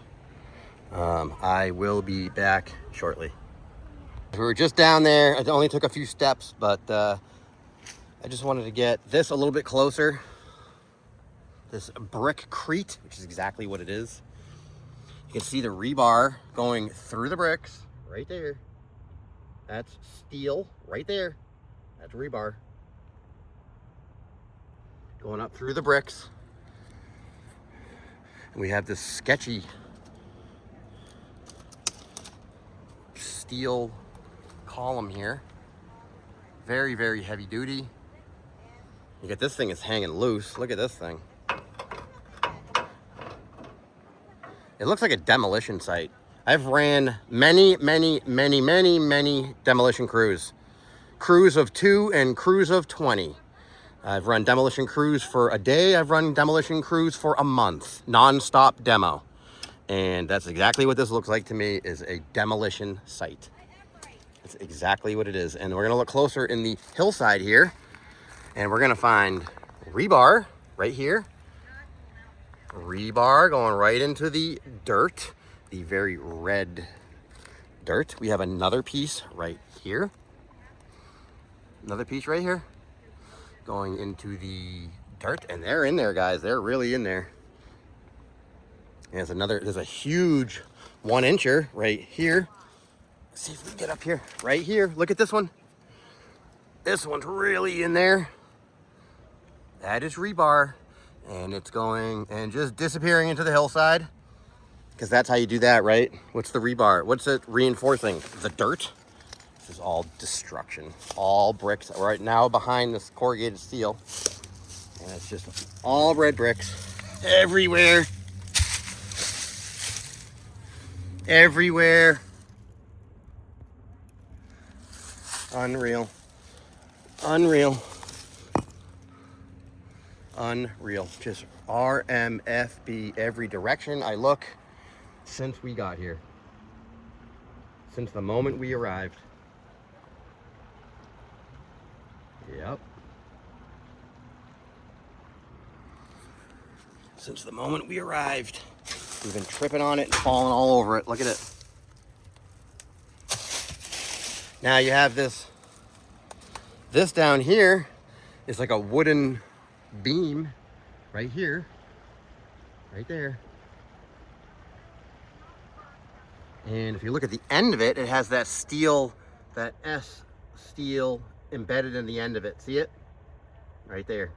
I will be back shortly. We were just down there. It only took a few steps, but I just wanted to get this a little bit closer. This brickcrete, which is exactly what it is. You can see the rebar going through the bricks right there. That's steel right there. That's rebar. Going up through the bricks. And we have this sketchy steel column here. Very, very heavy duty. You get this thing is hanging loose. Look at this thing. It looks like a demolition site. I've ran many demolition crews. Crews of 2 and crews of 20. I've run demolition crews for a day. I've run demolition crews for a month. Non-stop demo. And that's exactly what this looks like to me, is a demolition site. That's exactly what it is. And we're gonna look closer in the hillside here. And we're gonna find rebar right here. Rebar going right into the dirt, the very red dirt. We have another piece right here. Another piece right here going into the dirt, and they're in there, guys. They're really in there. And there's a huge 1-incher right here. Let's see if we can get up here. Right here. Look at this one. This one's really in there. That is rebar. And it's going and just disappearing into the hillside. Because that's how you do that, right? What's the rebar? What's it reinforcing? The dirt? This is all destruction. All bricks right now behind this corrugated steel. And it's just all red bricks everywhere. Everywhere. Unreal. Unreal. Unreal. Just RMFB every direction I look since we got here. Since the moment we arrived. Yep. Since the moment we arrived. We've been tripping on it and falling all over it. Look at it. Now you have this. This down here is like a wooden beam right here. Right there. And if you look at the end of it, it has that steel, that S steel embedded in the end of it. See it? Right there.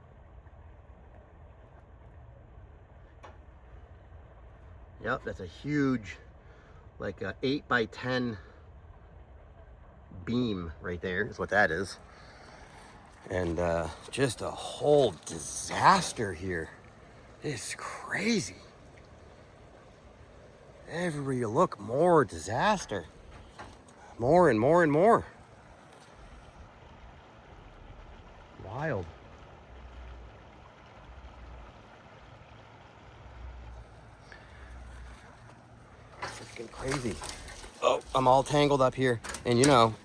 Yep, that's a huge, like a 8x10 beam right there is what that is. And just a whole disaster here. It's crazy. Everywhere you look, more disaster. More and more and more. Wild. Freaking crazy. Oh, I'm all tangled up here. And you know,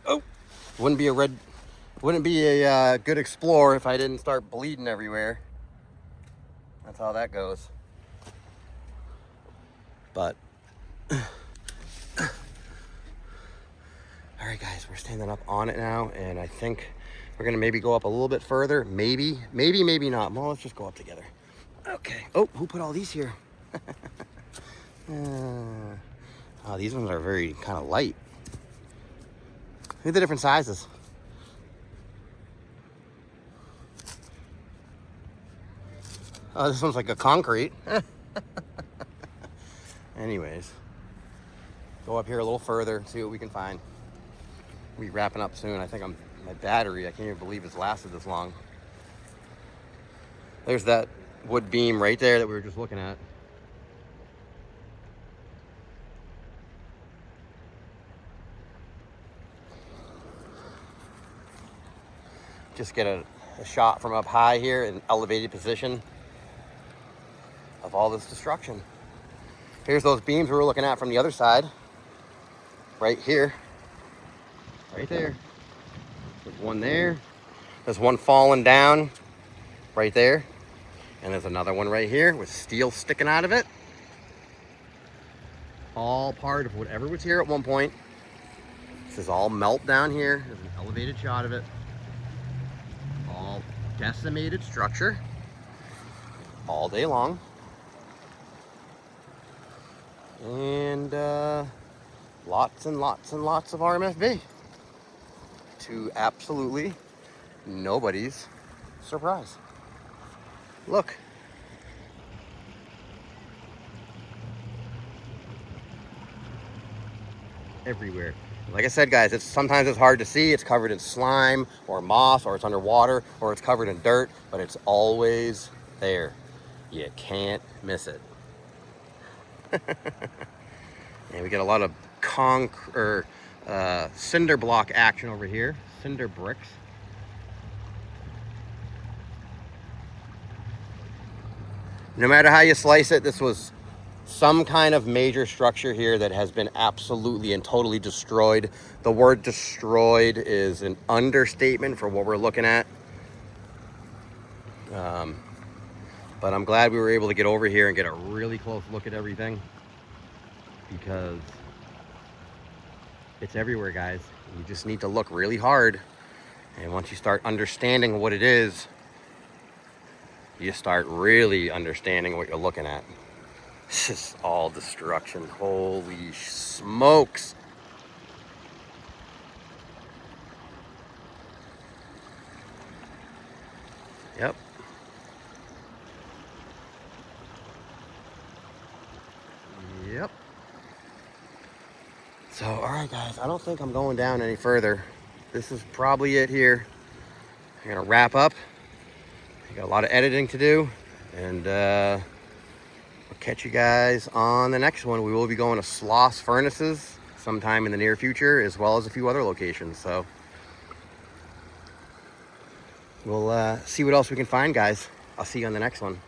wouldn't be a good explorer if I didn't start bleeding everywhere. That's how that goes. But all right, guys, we're standing up on it now, and I think we're gonna maybe go up a little bit further. Maybe not. Well, let's just go up together. Okay. Oh, who put all these here? Oh, these ones are very kind of light. Look at the different sizes. Oh, this one's like a concrete. Anyways, go up here a little further, see what we can find. We'll be wrapping up soon. I think my battery, I can't even believe it's lasted this long. There's that wood beam right there that we were just looking at. Just get a shot from up high here in elevated position of all this destruction. Here's those beams we were looking at from the other side. Right here. Right there. There's one there. There's one falling down right there. And there's another one right here with steel sticking out of it. All part of whatever was here at one point. This is all melt down here. There's an elevated shot of it. All decimated structure all day long. And lots and lots and lots of RMFB to absolutely nobody's surprise. Look. Everywhere. Like I said, guys, sometimes it's hard to see. It's covered in slime or moss, or it's underwater, or it's covered in dirt, but it's always there. You can't miss it. And we get a lot of cinder block action over here. Cinder bricks. No matter how you slice it, this was some kind of major structure here that has been absolutely and totally destroyed. The word destroyed is an understatement for what we're looking at. But I'm glad we were able to get over here and get a really close look at everything, because it's everywhere, guys. You just need to look really hard. And once you start understanding what it is, you start really understanding what you're looking at. This is all destruction. Holy smokes. Yep. Yep. So, all right, guys, I don't think I'm going down any further. This is probably it here. I'm gonna wrap up. I got a lot of editing to do, and I'll catch you guys on the next one. We will be going to Sloss Furnaces sometime in the near future, as well as a few other locations. So we'll see what else we can find, guys. I'll see you on the next one.